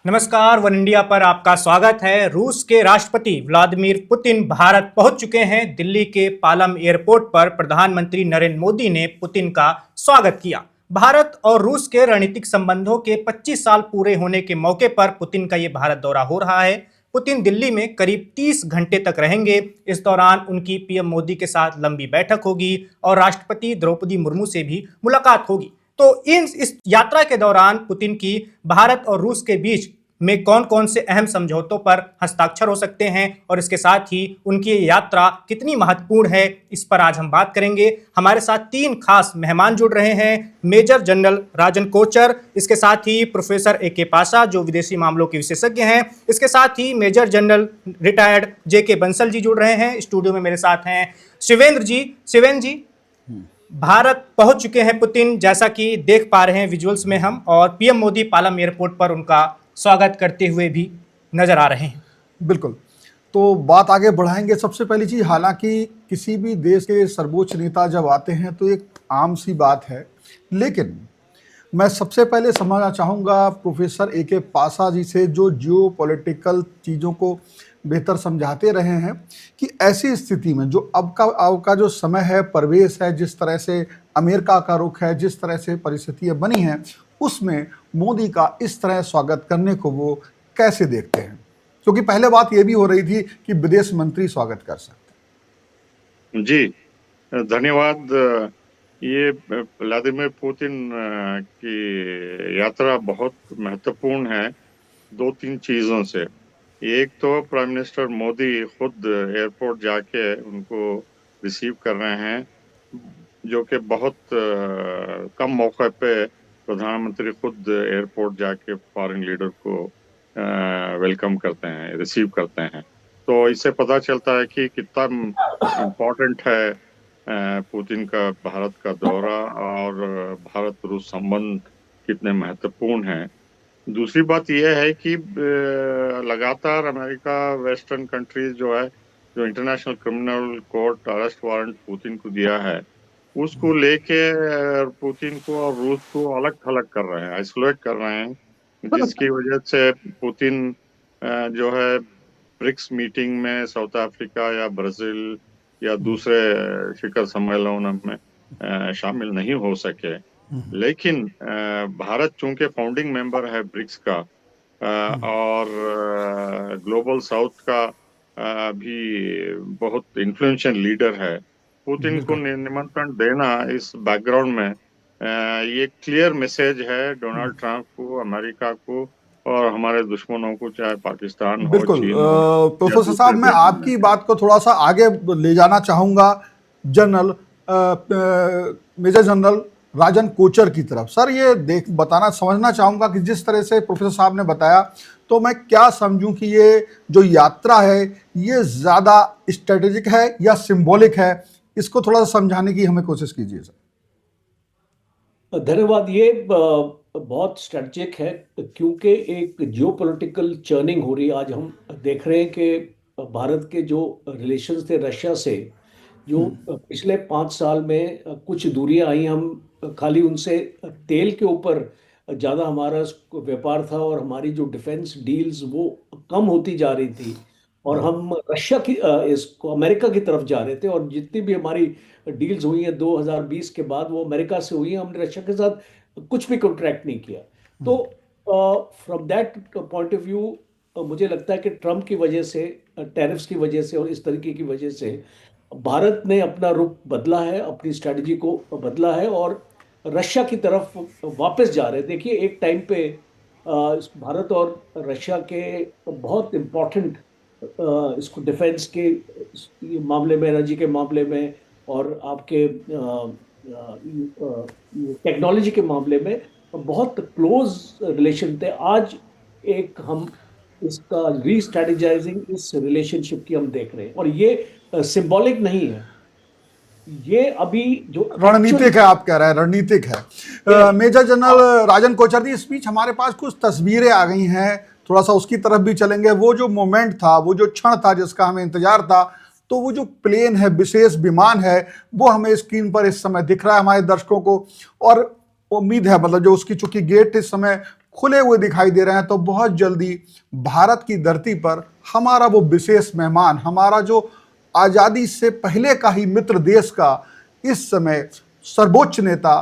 नमस्कार, one India पर आपका स्वागत है। रूस के राष्ट्रपति व्लादिमीर पुतिन भारत पहुंच चुके हैं। दिल्ली के पालम एयरपोर्ट पर प्रधानमंत्री नरेंद्र मोदी ने पुतिन का स्वागत किया। भारत और रूस के रणनीतिक संबंधों के 25 साल पूरे होने के मौके पर पुतिन का ये भारत दौरा हो रहा है। पुतिन दिल्ली में करीब 30 घंटे तक रहेंगे। इस दौरान उनकी पीएम मोदी के साथ लंबी बैठक होगी और राष्ट्रपति द्रौपदी मुर्मू से भी मुलाकात होगी। तो इस यात्रा के दौरान पुतिन की भारत और रूस के बीच में कौन कौन से अहम समझौतों पर हस्ताक्षर हो सकते हैं और इसके साथ ही उनकी यात्रा कितनी महत्वपूर्ण है, इस पर आज हम बात करेंगे। हमारे साथ 3 खास मेहमान जुड़ रहे हैं। मेजर जनरल राजन कोचर, इसके साथ ही प्रोफेसर ए.के. पासा जो विदेशी मामलों के विशेषज्ञ हैं, इसके साथ ही major general retired J K. Bansal ji जुड़ रहे हैं। स्टूडियो में मेरे साथ हैं शिवेंद्र जी। शिवेंद्र जी, भारत पहुंच चुके हैं पुतिन, जैसा कि देख पा रहे हैं विजुअल्स में हम, और पीएम मोदी पालम एयरपोर्ट पर उनका स्वागत करते हुए भी नजर आ रहे हैं। बिल्कुल, तो बात आगे बढ़ाएंगे। सबसे पहली चीज़, हालांकि किसी भी देश के सर्वोच्च नेता जब आते हैं तो एक आम सी बात है, लेकिन मैं सबसे पहले समझना चाहूँगा प्रोफेसर ए.के. पासा जी से, जो जियो पॉलिटिकल चीज़ों को बेहतर समझाते रहे हैं, कि ऐसी स्थिति में जो अब का जो समय है, परिवेश है, जिस तरह से अमेरिका का रुख है, जिस तरह से परिस्थितियाँ बनी हैं, उसमें मोदी का इस तरह स्वागत करने को वो कैसे देखते हैं? क्योंकि पहले बात ये भी हो रही थी कि विदेश मंत्री स्वागत कर सकते हैं। जी, धन्यवाद। ये व्लादिमीर पुतिन की यात्रा बहुत महत्वपूर्ण है 2-3 चीज़ों से। एक तो प्राइम मिनिस्टर मोदी खुद एयरपोर्ट जाके उनको रिसीव कर रहे हैं, जो कि बहुत कम मौके पे प्रधानमंत्री खुद एयरपोर्ट जाके फॉरेन लीडर को वेलकम करते हैं, रिसीव करते हैं। तो इससे पता चलता है कि कितना इम्पोर्टेंट है पुतिन का भारत का दौरा और भारत रूस संबंध कितने महत्वपूर्ण हैं। दूसरी बात यह है कि लगातार अमेरिका, वेस्टर्न कंट्रीज जो है, जो international criminal court arrest warrant Putin को दिया है, उसको लेके पुतिन को और रूस को अलग थलग कर रहे हैं, आइसोलेट कर रहे हैं, जिसकी वजह से पुतिन जो है ब्रिक्स मीटिंग में साउथ अफ्रीका या ब्राजील या दूसरे शिखर सम्मेलनों में शामिल नहीं हो सके। लेकिन भारत चूंकि फाउंडिंग मेंबर है ब्रिक्स का और ग्लोबल साउथ का भी बहुत इन्फ्लुएंशियल लीडर है, पुतिन को निमंत्रण देना इस बैकग्राउंड में ये क्लियर मैसेज है डोनाल्ड ट्रंप को, अमेरिका को और हमारे दुश्मनों को, चाहे पाकिस्तान हो, चीन हो। प्रोफेसर साहब, मैं आपकी बात को थोड़ा सा आगे ले जाना चाहूँगा मेजर जनरल राजन कोचर की तरफ। सर, ये समझना चाहूँगा कि जिस तरह से प्रोफेसर साहब ने बताया, तो मैं क्या समझूं कि ये जो यात्रा है ये ज़्यादा स्ट्रेटेजिक है या सिंबॉलिक है? इसको थोड़ा सा समझाने की हमें कोशिश कीजिए सर। धन्यवाद। ये बहुत स्ट्रेटेजिक है, क्योंकि एक जियोपॉलिटिकल चर्निंग हो रही है। आज हम देख रहे हैं कि भारत के जो रिलेशंस थे रशिया से, जो पिछले 5 साल में कुछ दूरियां आई, हम खाली उनसे तेल के ऊपर ज़्यादा हमारा व्यापार था और हमारी जो डिफेंस डील्स वो कम होती जा रही थी, और हम रशिया की इसको अमेरिका की तरफ जा रहे थे। और जितनी भी हमारी डील्स हुई हैं 2020 के बाद, वो अमेरिका से हुई हैं। हमने रशिया के साथ कुछ भी कॉन्ट्रैक्ट नहीं किया। तो from that point of view मुझे लगता है कि ट्रम्प की वजह से, टैरिफ्स की वजह से और इस तरीके की वजह से भारत ने अपना रुख बदला है, अपनी स्ट्रैटेजी को बदला है और रशिया की तरफ वापस जा रहे हैं। देखिए, एक टाइम पे भारत और रशिया के बहुत इम्पोर्टेंट इसको डिफेंस के मामले में, एनर्जी के मामले में और आपके टेक्नोलॉजी के मामले में बहुत क्लोज रिलेशन थे। आज एक हम इसका रीस्ट्रेटेजाइजिंग इस रिलेशनशिप की हम देख रहे हैं, और ये सिंबॉलिक नहीं है, ये अभी जो रणनीतिक है। आप कह रहे हैं रणनीतिक है। मेजर जनरल राजन कोचर जी, इस बीच हमारे पास कुछ तस्वीरें आ गई हैं, थोड़ा सा उसकी तरफ भी चलेंगे। वो जो मोमेंट था, वो जो क्षण था जिसका हमें इंतजार था, तो वो जो प्लेन है, विशेष विमान है, वो हमें स्क्रीन पर इस समय दिख रहा है हमारे दर्शकों को। और उम्मीद है, मतलब जो उसकी चूंकि गेट इस समय खुले हुए दिखाई दे रहे हैं, तो बहुत जल्दी भारत की धरती पर हमारा वो विशेष मेहमान, हमारा जो आज़ादी से पहले का ही मित्र देश का इस समय सर्वोच्च नेता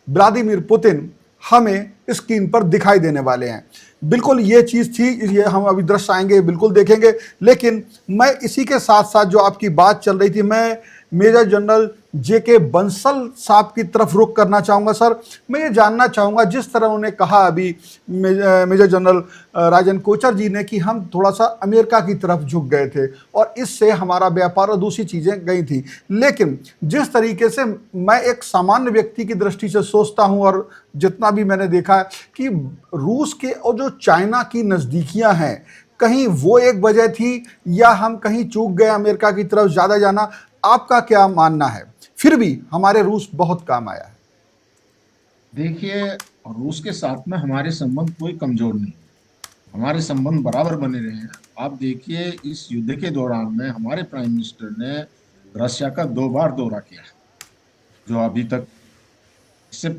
व्लादिमीर पुतिन हमें स्क्रीन पर दिखाई देने वाले हैं। बिल्कुल ये चीज़ थी, ये हम अभी दृश्य आएंगे, बिल्कुल देखेंगे। लेकिन मैं इसी के साथ साथ जो आपकी बात चल रही थी, मैं मेजर जनरल जेके बंसल साहब की तरफ रुख करना चाहूँगा। सर, मैं ये जानना चाहूँगा, जिस तरह उन्होंने कहा अभी मेजर जनरल राजन कोचर जी ने कि हम थोड़ा सा अमेरिका की तरफ झुक गए थे और इससे हमारा व्यापार और दूसरी चीज़ें गई थी, लेकिन जिस तरीके से मैं एक सामान्य व्यक्ति की दृष्टि से सोचता हूँ और जितना भी मैंने देखा है कि रूस के और जो चाइना की नज़दीकियाँ हैं, कहीं वो एक वजह थी या हम कहीं चूक गए अमेरिका की तरफ ज़्यादा जाना? आपका क्या मानना है? फिर भी हमारे रूस बहुत काम आया है। देखिए, रूस के साथ में हमारे संबंध कोई कमजोर नहीं, हमारे संबंध बराबर बने रहे हैं। आप देखिए, इस युद्ध के दौरान में हमारे प्राइम मिनिस्टर ने रशिया का 2 बार दौरा किया, जो अभी तक इससे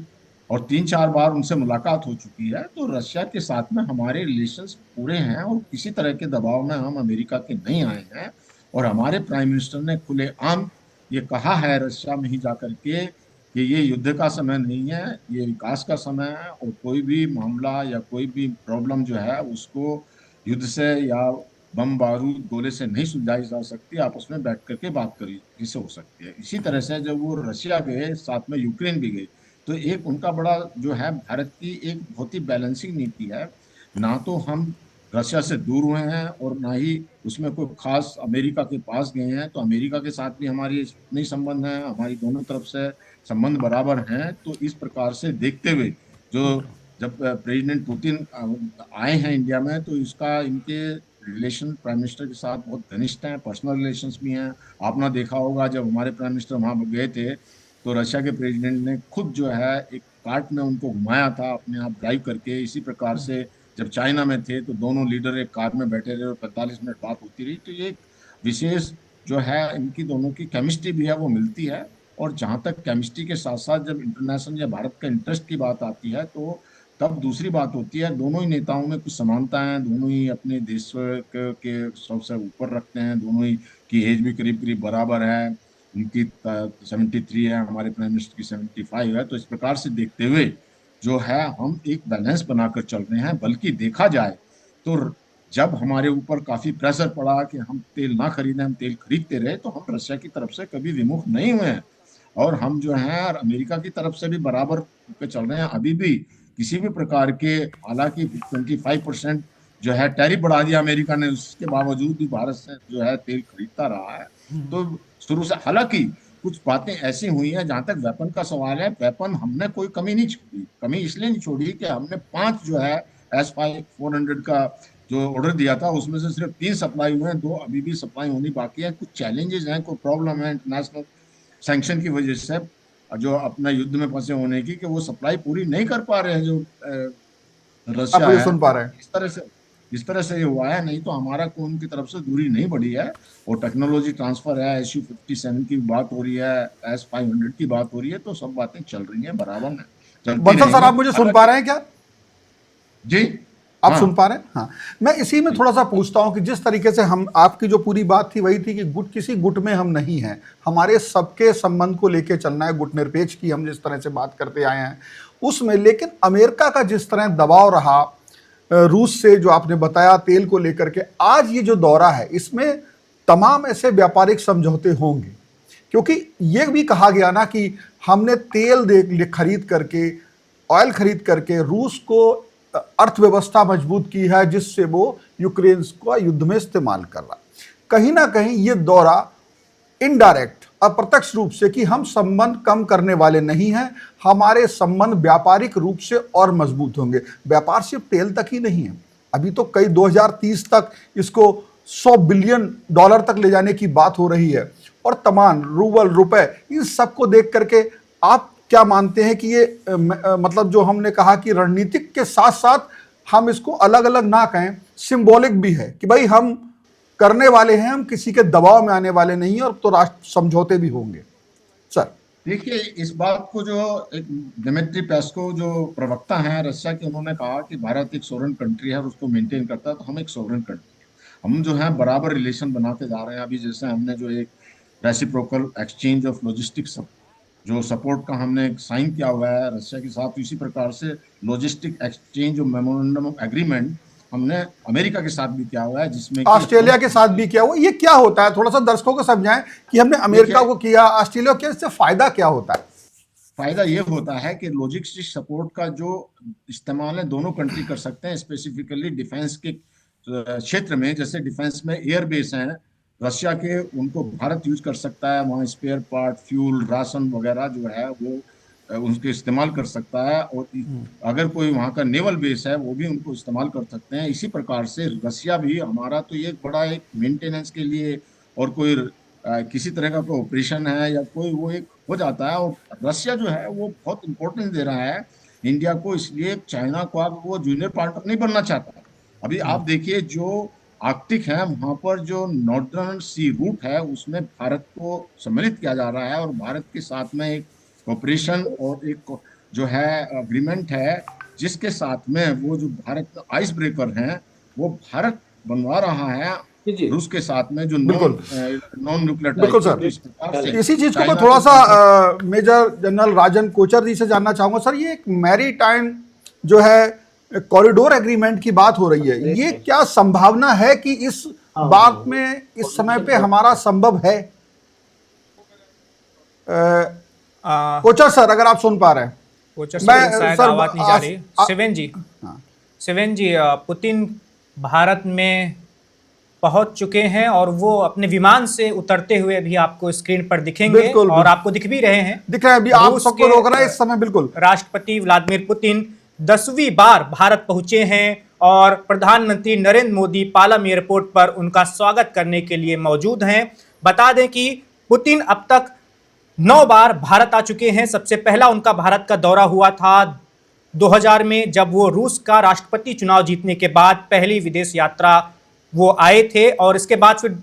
और 3-4 बार उनसे मुलाकात हो चुकी है। तो रशिया के साथ में हमारे रिलेशंस पूरे हैं और किसी तरह के दबाव में हम अमेरिका के नहीं आए हैं। और हमारे प्राइम मिनिस्टर ने खुलेआम ये कहा है रशिया में ही जाकर के कि ये युद्ध का समय नहीं है, ये विकास का समय है और कोई भी मामला या कोई भी प्रॉब्लम जो है उसको युद्ध से या बम बारूद गोले से नहीं सुलझाई जा सकती, आपस में बैठ करके बात करी जिससे हो सकती है। इसी तरह से जब वो रशिया गए, साथ में यूक्रेन भी गए, तो एक उनका बड़ा जो है भारत की एक बहुत ही बैलेंसिंग नीति है। ना तो हम रशिया से दूर हुए हैं और ना ही उसमें कोई खास अमेरिका के पास गए हैं। तो अमेरिका के साथ भी हमारी नहीं संबंध है, हमारी दोनों तरफ से संबंध बराबर हैं। तो इस प्रकार से देखते हुए जो जब प्रेसिडेंट पुतिन आए हैं इंडिया में, तो इसका इनके रिलेशन प्राइम मिनिस्टर के साथ बहुत घनिष्ठ हैं, पर्सनल रिलेशंस भी हैं। आपने देखा होगा जब हमारे प्राइम मिनिस्टर वहाँ गए थे तो रशिया के प्रेसिडेंट ने खुद जो है एक कार्ट में उनको घुमाया था, अपने आप ड्राइव करके। इसी प्रकार से जब चाइना में थे तो दोनों लीडर एक कार में बैठे रहे और 45 मिनट बात होती रही। तो ये एक विशेष जो है इनकी दोनों की केमिस्ट्री भी है, वो मिलती है। और जहाँ तक केमिस्ट्री के साथ साथ जब इंटरनेशनल या भारत का इंटरेस्ट की बात आती है, तो तब दूसरी बात होती है। दोनों ही नेताओं में कुछ समानता है, दोनों ही अपने देश के सबसे ऊपर रखते हैं, दोनों ही की एज भी करीब करीब बराबर है। उनकी 73 है, हमारे प्राइम मिनिस्टर की 75 है। तो इस प्रकार से देखते हुए जो है हम एक बैलेंस बनाकर चल रहे हैं। बल्कि देखा जाए तो जब हमारे ऊपर काफी प्रेशर पड़ा कि हम तेल ना खरीदें, हम तेल खरीदते रहे, तो हम रशिया की तरफ से कभी विमुख नहीं हुए हैं। और हम जो है अमेरिका की तरफ से भी बराबर पे चल रहे हैं। अभी भी किसी भी प्रकार के, हालांकि 25% जो है टैरिफ बढ़ा दिया अमेरिका ने, उसके बावजूद भी भारत से जो है तेल खरीदता रहा है। तो शुरू से हालांकि कुछ बातें ऐसी हुई हैं, जहां तक वेपन का सवाल है, वेपन हमने कोई कमी नहीं छोड़ी। कमी इसलिए नहीं छोड़ी कि हमने 5 जो है S-400 का जो ऑर्डर दिया था उसमें से सिर्फ 3 सप्लाई हुए हैं, 2 अभी भी सप्लाई होनी बाकी है। कुछ चैलेंजेस हैं, कोई प्रॉब्लम है इंटरनेशनल सैंक्शन की वजह से, जो अपना युद्ध में फंसे होने की, कि वो सप्लाई पूरी नहीं कर पा रहे हैं जो रशिया आप ये है। सुन पा रहे हैं? इस तरह से ये हुआ है। नहीं तो हमारा कोई उनकी तरफ से दूरी नहीं बढ़ी है। और टेक्नोलॉजी ट्रांसफर है, SU-57 की बात हो रही है, S-500 की बात हो रही है, तो सब बातें चल रही हैं, बराबर में चलती बंसल सर, रहेंगी। आप मुझे सुन पा रहे हैं क्या? जी, आप हाँ। सुन पा रहे हैं? हाँ, मैं इसी में थोड़ा सा पूछता हूं कि जिस तरीके से हम, आपकी जो पूरी बात थी वही थी कि किसी गुट में हम नहीं हैं, हमारे सबके संबंध को लेके चलना है, गुट निरपेक्ष की हम जिस तरह से बात करते आए हैं उसमें। लेकिन अमेरिका का जिस तरह दबाव रहा रूस से, जो आपने बताया तेल को लेकर के, आज ये जो दौरा है इसमें तमाम ऐसे व्यापारिक समझौते होंगे, क्योंकि ये भी कहा गया ना कि हमने तेल खरीद करके, ऑयल खरीद करके रूस को अर्थव्यवस्था मजबूत की है, जिससे वो यूक्रेन को युद्ध में इस्तेमाल कर रहा है। कहीं ना कहीं ये दौरा इनडायरेक्ट, अप्रत्यक्ष रूप से, कि हम संबंध कम करने वाले नहीं हैं, हमारे संबंध व्यापारिक रूप से और मजबूत होंगे। व्यापार सिर्फ तेल तक ही नहीं है, अभी तो कई 2030 तक इसको $100 बिलियन तक ले जाने की बात हो रही है। और तमाम रूबल, रुपए, इन सबको देख करके आप क्या मानते हैं कि ये मतलब जो हमने कहा कि रणनीतिक के साथ साथ हम इसको अलग अलग ना कहें, सिंबॉलिक भी है कि भाई हम करने वाले हैं, हम किसी के दबाव में आने वाले नहीं हैं, और तो राष्ट्र समझौते भी होंगे? सर, देखिए, इस बात को जो एक दिमित्री पेस्को जो प्रवक्ता हैं रशिया के, उन्होंने कहा कि भारत एक सोवरेन कंट्री है और उसको मेंटेन करता है, तो हम एक सोवरेन कंट्री है, हम जो है बराबर रिलेशन बनाते जा रहे हैं। अभी जैसे हमने जो एक रेसिप्रोकल एक्सचेंज ऑफ लॉजिस्टिक्स जो सपोर्ट का हमने साइन किया हुआ है रशिया के साथ, इसी प्रकार से लॉजिस्टिक एक्सचेंज और मेमोरेंडम ऑफ एग्रीमेंट हमने अमेरिका के साथ भी किया हुआ है, जिसमें कि ऑस्ट्रेलिया के साथ भी किया हुआ। ये क्या होता है, थोड़ा सा दर्शकों को समझाएं कि हमने अमेरिका को किया, ऑस्ट्रेलिया को किया, इससे फायदा क्या होता है? फायदा ये होता है कि लॉजिस्टिक सपोर्ट का जो इस्तेमाल है दोनों कंट्री कर सकते हैं, स्पेसिफिकली डिफेंस के क्षेत्र में। जैसे डिफेंस में एयर बेस हैं रशिया के, उनको भारत यूज कर सकता है, वहाँ स्पेयर पार्ट, फ्यूल, राशन वगैरह जो है वो उनके इस्तेमाल कर सकता है। और अगर कोई वहाँ का नेवल बेस है वो भी उनको इस्तेमाल कर सकते हैं। इसी प्रकार से रशिया भी हमारा तो ये बड़ा एक मेंटेनेंस के लिए और कोई किसी तरह का कोई ऑपरेशन है या कोई वो एक हो जाता है। और रशिया जो है वो बहुत इंपॉर्टेंस दे रहा है इंडिया को, इसलिए चाइना को अब वो जूनियर पार्टनर नहीं बनना चाहता। अभी आप देखिए जो आर्कटिक है वहां पर जो नॉर्दर्न सी रूट है उसमें भारत को सम्मिलित किया जा रहा है, और भारत के साथ में एक ऑपरेशन और एक जो है अग्रीमेंट है, जिसके साथ में वो जो भारत आइस ब्रेकर हैं वो भारत बनवा रहा है जी जी। रूस के साथ में, जो बिल्कुल। नॉन न्यूक्लियर बिल्कुल सर। टाइप। इस प्रकार से इसी चीज को मैं चाइना थोड़ा को सा मेजर जनरल राजन कोचर जी से जानना चाहूंगा। सर, ये एक मैरीटाइम जो है कॉरिडोर एग्रीमेंट की बात हो रही है, ये क्या संभावना है कि इस बात में इस समय पे हमारा संभव है? कोचर सर, अगर आप सुन पा रहे हैं। कोचर मैं सर शायद सर आवाज नहीं जा रही। शिवेन जी, हाँ। शिवेन जी, पुतिन भारत में पहुंच चुके हैं और वो अपने विमान से उतरते हुए भी आपको स्क्रीन पर दिखेंगे। बिल्कुल, और आपको दिख भी रहे हैं। दिख रहा है अभी, आप रूस सबको के रोक रहा है इस समय। बिल्कुल। राष्ट्रपति व्लादिमीर पुतिन 10वीं बार भारत पहुंचे हैं और प्रधानमंत्री नरेंद्र मोदी पालम एयरपोर्ट पर उनका स्वागत करने के लिए मौजूद हैं। बता दें कि पुतिन अब तक 9 बार भारत आ चुके हैं। सबसे पहला उनका भारत का दौरा हुआ था 2000 में, जब वो रूस का राष्ट्रपति चुनाव जीतने के बाद पहली विदेश यात्रा वो आए थे। और इसके बाद फिर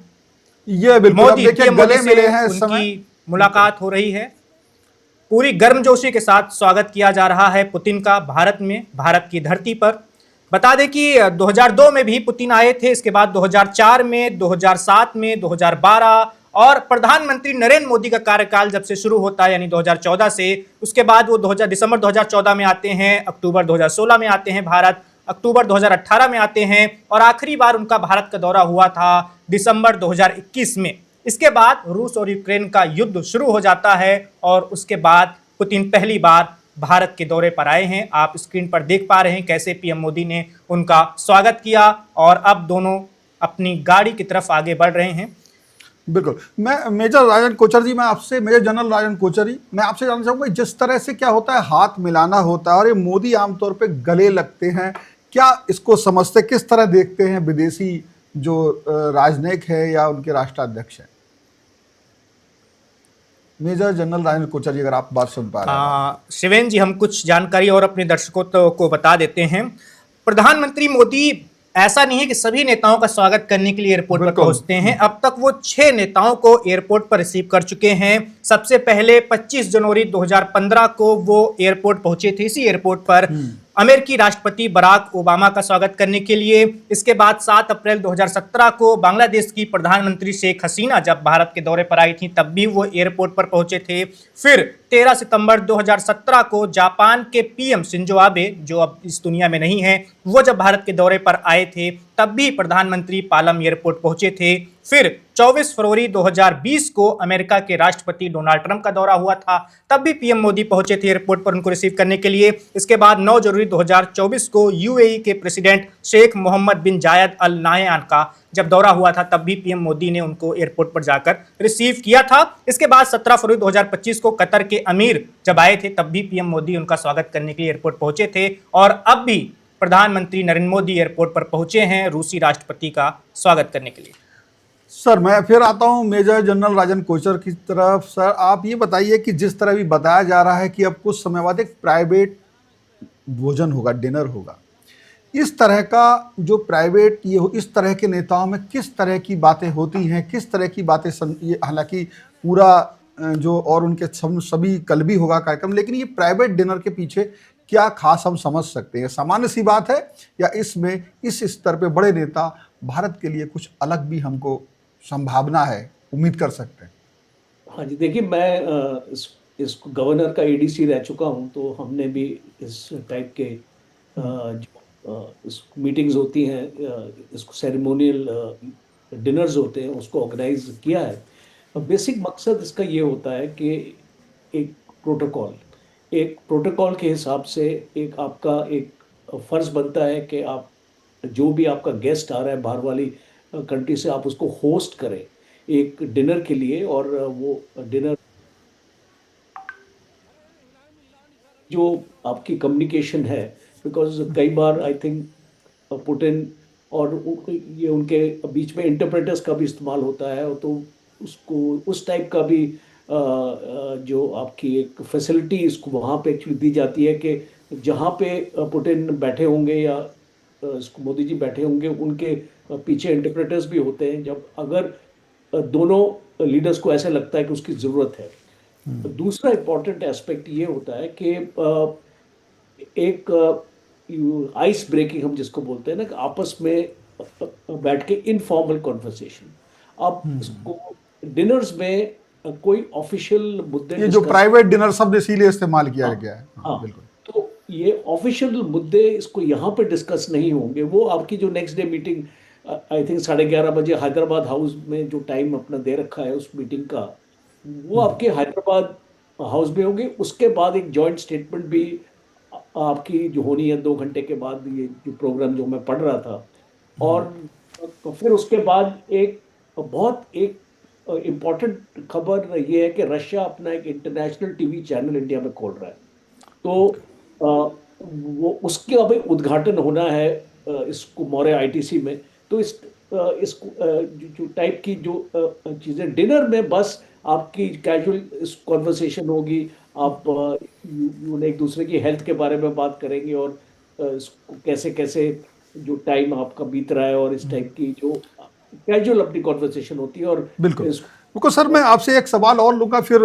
ये बिल्कुल, अब मोदी देखिए पीएम गले मोदी मिले से हैं इस समय। उनकी मुलाकात हो रही है। पूरी गर्मजोशी के साथ स्वागत किया जा रहा है पुतिन का भारत में, भारत की धरती पर। बता दें कि 2002 में भी पुतिन आए थे, इसके बाद 2004 में, 2007 में, 2012 और प्रधानमंत्री नरेंद्र मोदी का कार्यकाल जब से शुरू होता है यानी 2014 से, उसके बाद वो दिसंबर 2014 में आते हैं, अक्टूबर 2016 में आते हैं भारत, अक्टूबर 2018 में आते हैं और आखिरी बार उनका भारत का दौरा हुआ था दिसंबर 2021 में। इसके बाद रूस और यूक्रेन का युद्ध शुरू हो जाता है और उसके बाद पुतिन पहली बार भारत के दौरे पर आए हैं। आप स्क्रीन पर देख पा रहे हैं कैसे पीएम मोदी ने उनका स्वागत किया और अब दोनों अपनी गाड़ी की तरफ आगे बढ़ रहे हैं। बिल्कुल। मैं मेजर राजन कोचर जी, मैं आपसे, मेजर जनरल राजन कोचर जी, मैं आपसे जानना चाहूंगा, जिस तरह से क्या होता है, हाथ मिलाना होता है और ये मोदी आमतौर पे गले लगते हैं, क्या इसको समझते, किस तरह देखते हैं विदेशी जो राजनयिक है या उनके राष्ट्राध्यक्ष हैं? मेजर जनरल राजन कोचर जी, अगर आप बात सुन पा रहे हैं। शिवेन जी, हम कुछ जानकारी और अपने दर्शकों को बता देते हैं। प्रधानमंत्री मोदी ऐसा नहीं है कि सभी नेताओं का स्वागत करने के लिए एयरपोर्ट पर पहुंचते हैं। अब तक वो 6 नेताओं को एयरपोर्ट पर रिसीव कर चुके हैं। सबसे पहले 25 जनवरी 2015 को वो एयरपोर्ट पहुंचे थे। इसी एयरपोर्ट पर अमेरिकी राष्ट्रपति बराक ओबामा का स्वागत करने के लिए। इसके बाद 7 अप्रैल 2017 को बांग्लादेश की प्रधानमंत्री शेख हसीना जब भारत के दौरे पर आई थी तब भी वो एयरपोर्ट पर पहुंचे थे। फिर 13 सितंबर 2017 को जापान के पीएम शिंजो आबे, जो अब इस दुनिया में नहीं है, वो जब भारत के दौरे पर आए थे तब भी प्रधानमंत्री पालम एयरपोर्ट पहुंचे थे। फिर 24 फरवरी 2020 को अमेरिका के राष्ट्रपति डोनाल्ड ट्रंप का दौरा हुआ था, तब भी पीएम मोदी पहुंचे थे एयरपोर्ट पर उनको रिसीव करने के लिए। इसके बाद 9 जनवरी 2024 को यूएई के प्रेसिडेंट शेख मोहम्मद बिन जायद अल नाहयान का जब दौरा हुआ था तब भी पीएम मोदी ने उनको एयरपोर्ट पर जाकर रिसीव किया था। इसके बाद 17 फरवरी 2025 को कतर के अमीर जब आए थे तब भी पीएम मोदी उनका स्वागत करने के लिए एयरपोर्ट पहुंचे थे। और अब भी प्रधानमंत्री नरेंद्र मोदी एयरपोर्ट पर पहुंचे हैं रूसी राष्ट्रपति का स्वागत करने के लिए। सर, मैं फिर आता हूं मेजर जनरल राजन कोचर की तरफ। सर, आप ये बताइए कि जिस तरह भी बताया जा रहा है कि अब कुछ समय बाद एक प्राइवेट भोजन होगा, डिनर होगा, इस तरह का जो प्राइवेट ये हो, इस तरह के नेताओं में किस तरह की बातें होती हैं, किस तरह की बातें हालांकि पूरा जो और उनके सभी कल भी होगा कार्यक्रम, लेकिन ये प्राइवेट डिनर के पीछे क्या खास हम समझ सकते हैं? सामान्य सी बात है या इसमें इस स्तर पे बड़े नेता भारत के लिए कुछ अलग भी हमको संभावना है, उम्मीद कर सकते हैं? हाँ जी, देखिए मैं इस गवर्नर का एडीसी रह चुका हूँ, तो हमने भी इस टाइप के जो इस मीटिंग्स होती हैं, इसको सेरेमोनियल डिनर्स होते हैं, उसको ऑर्गेनाइज किया है। बेसिक मकसद इसका ये होता है कि एक प्रोटोकॉल एक प्रोटोकॉल के हिसाब से एक आपका एक फर्ज बनता है कि आप जो भी आपका गेस्ट आ रहा है बाहर वाली कंट्री से, आप उसको होस्ट करें एक डिनर के लिए। और वो डिनर जो आपकी कम्युनिकेशन है, बिकॉज कई बार आई थिंक पुतिन और ये उनके बीच में इंटरप्रेटर्स का भी इस्तेमाल होता है, तो उसको उस टाइप का भी जो आपकी एक फैसिलिटी इसको वहाँ पे एक्चुअली दी जाती है कि जहाँ पे पुतिन बैठे होंगे या इसको मोदी जी बैठे होंगे, उनके पीछे इंटरप्रेटर्स भी होते हैं, जब अगर दोनों लीडर्स को ऐसा लगता है कि उसकी ज़रूरत है। दूसरा इम्पॉर्टेंट एस्पेक्ट ये होता है कि एक आइस ब्रेकिंग हम जिसको बोलते हैं ना, कि आपस में बैठ के इनफॉर्मल कॉन्वर्सेशन। अब इसको डिनर्स में कोई ऑफिशियल मुद्दे ये जो प्राइवेट डिनर शब्द इसीलिए इस्तेमाल किया गया है। हाँ, बिल्कुल। तो ये ऑफिशियल मुद्दे इसको यहाँ पे डिस्कस नहीं होंगे। वो आपकी जो next day meeting I think 11:30 बजे हैदराबाद हाउस में जो टाइम अपना दे रखा है उस मीटिंग का, वो आपके हैदराबाद हाउस में होंगे। उसके बाद एक जॉइंट स्टेटमेंट भी आपकी जो होनी है 2 घंटे के बाद, ये जो प्रोग्राम जो मैं पढ़ रहा था। और तो फिर उसके बाद एक इम्पॉर्टेंट खबर ये है कि रशिया अपना एक इंटरनेशनल टीवी चैनल इंडिया में खोल रहा है। तो वो उसके अभी उद्घाटन होना है इसको मौर्य आईटीसी में। तो इसको जो टाइप की जो चीज़ें डिनर में बस आपकी कैजुअल इस कॉन्वर्सेशन होगी। आप एक दूसरे की हेल्थ के बारे में बात करेंगे और इसको कैसे कैसे जो टाइम आपका बीत रहा है, और इस टाइप की जो कैजुअल अपनी कॉन्वर्सेशन होती है। और बिल्कुल बिल्कुल सर, मैं आपसे एक सवाल और लूँगा, फिर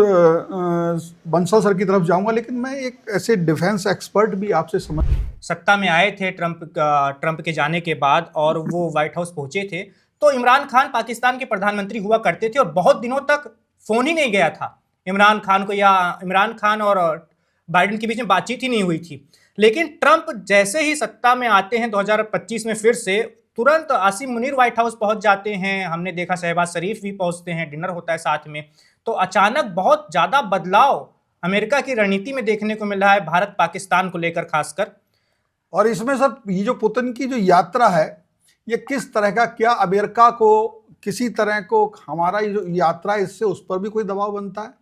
बंसल सर की तरफ जाऊँगा, लेकिन मैं एक ऐसे डिफेंस एक्सपर्ट भी आपसे समझ। सत्ता में आए थे ट्रंप के जाने के बाद और वो व्हाइट हाउस पहुंचे थे, तो इमरान खान पाकिस्तान के प्रधानमंत्री हुआ करते थे और बहुत दिनों तक फोन ही नहीं गया था इमरान खान को, या इमरान खान और बाइडेन के बीच में बातचीत ही नहीं हुई थी। लेकिन ट्रंप जैसे ही सत्ता में आते हैं 2025 में, फिर से तुरंत आसिम मुनीर व्हाइट हाउस पहुंच जाते हैं। हमने देखा शहबाज शरीफ भी पहुंचते हैं, डिनर होता है साथ में। तो अचानक बहुत ज्यादा बदलाव अमेरिका की रणनीति में देखने को मिल रहा है, भारत पाकिस्तान को लेकर खासकर। और इसमें सर ये जो पुतिन की जो यात्रा है, ये किस तरह का, क्या अमेरिका को किसी तरह को हमारा ये जो यात्रा है इससे उस पर भी कोई दबाव बनता है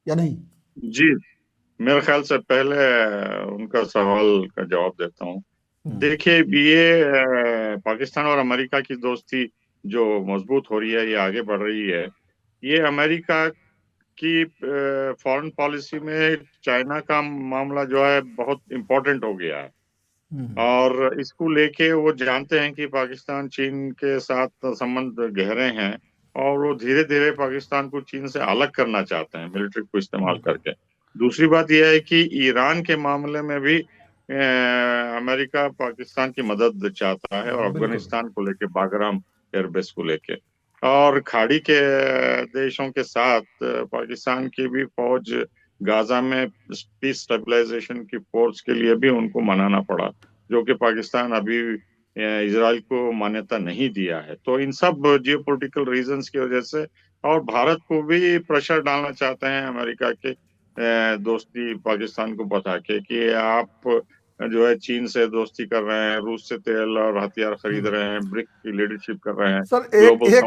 या नहीं? जी, मेरे ख्याल से पहले उनका सवाल का जवाब देता हूँ। देखिए, ये पाकिस्तान और अमेरिका की दोस्ती जो मजबूत हो रही है, ये आगे बढ़ रही है। ये अमेरिका की फॉरेन पॉलिसी में चाइना का मामला जो है बहुत इम्पोर्टेंट हो गया है, और इसको लेके वो जानते हैं कि पाकिस्तान चीन के साथ संबंध गहरे हैं, और वो धीरे धीरे पाकिस्तान को चीन से अलग करना चाहते हैं मिलिट्री को इस्तेमाल करके। दूसरी बात यह है कि ईरान के मामले में भी अमेरिका पाकिस्तान की मदद चाहता है, और अफगानिस्तान को लेके बागराम एयरबेस को लेके, और खाड़ी के देशों के साथ पाकिस्तान की भी फौज गाजा में पीस स्टेबलाइजेशन की फोर्स के लिए भी उनको मनाना पड़ा, जो कि पाकिस्तान अभी इजराइल को मान्यता नहीं दिया है। तो इन सब जियोपॉलिटिकल रीजंस की वजह से, और भारत को भी प्रेशर डालना चाहते हैं अमेरिका के दोस्ती पाकिस्तान को बता के कि आप जो है चीन से दोस्ती कर रहे हैं, रूस से तेल और हथियार खरीद रहे हैं, ब्रिक्स की लीडरशिप कर रहे हैं। सर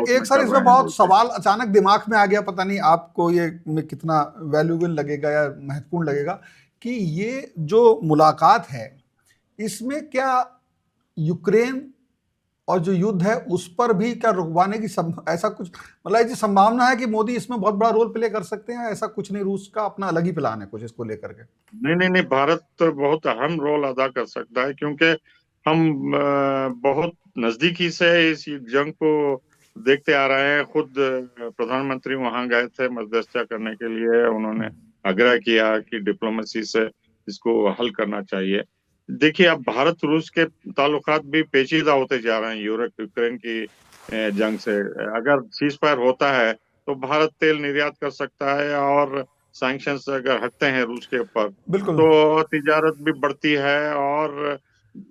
एक सर इसमें बहुत सवाल अचानक दिमाग में आ गया, पता नहीं आपको ये में कितना वैल्यूएबल लगेगा या महत्वपूर्ण लगेगा, कि ये जो मुलाकात है इसमें क्या यूक्रेन और जो युद्ध है उस पर भी क्या रुकवाने की ऐसा कुछ मतलब ऐसी संभावना है कि मोदी इसमें बहुत बड़ा रोल प्ले कर सकते हैं? ऐसा कुछ नहीं, रूस का अपना अलग ही प्लान है कुछ इसको लेकर के? नहीं, भारत तो बहुत अहम रोल अदा कर सकता है, क्योंकि हम बहुत नजदीकी से इस जंग को देखते आ रहे हैं। खुद प्रधानमंत्री वहां गए थे मध्यस्थता करने के लिए। उन्होंने आग्रह किया कि डिप्लोमेसी से इसको हल करना चाहिए। देखिए, अब भारत रूस के ताल्लुकात भी पेचीदा होते जा रहे हैं यूरोप यूक्रेन की जंग से। अगर सीज फायर होता है तो भारत तेल निर्यात कर सकता है, और सैंक्शंस अगर हटते हैं रूस के ऊपर बिल्कुल। तो तिजारत भी बढ़ती है। और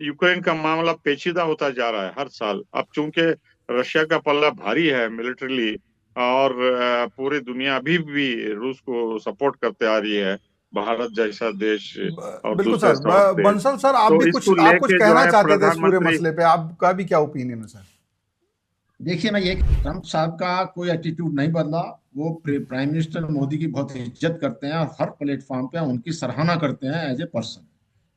यूक्रेन का मामला पेचीदा होता जा रहा है हर साल। अब चूंकि रशिया का पल्ला भारी है मिलिट्रीली, और पूरी दुनिया अभी भी रूस को सपोर्ट करते आ रही है, भारत जैसा देश और बिल्कुल दूसरे सर। सार्क देश। बंसल सर, तो इसको आप कुछ लेके जो कहना है चाहते थे इस पूरे प्रधानमंत्री। मसले पे, आपका भी क्या ओपिनियन है सर? देखिए, मैं ये ट्रम्प साहब का कोई एटीट्यूड नहीं बदला। वो प्राइम मिनिस्टर मोदी की बहुत इज्जत करते हैं और हर प्लेटफॉर्म पे उनकी सराहना करते हैं एज ए पर्सन।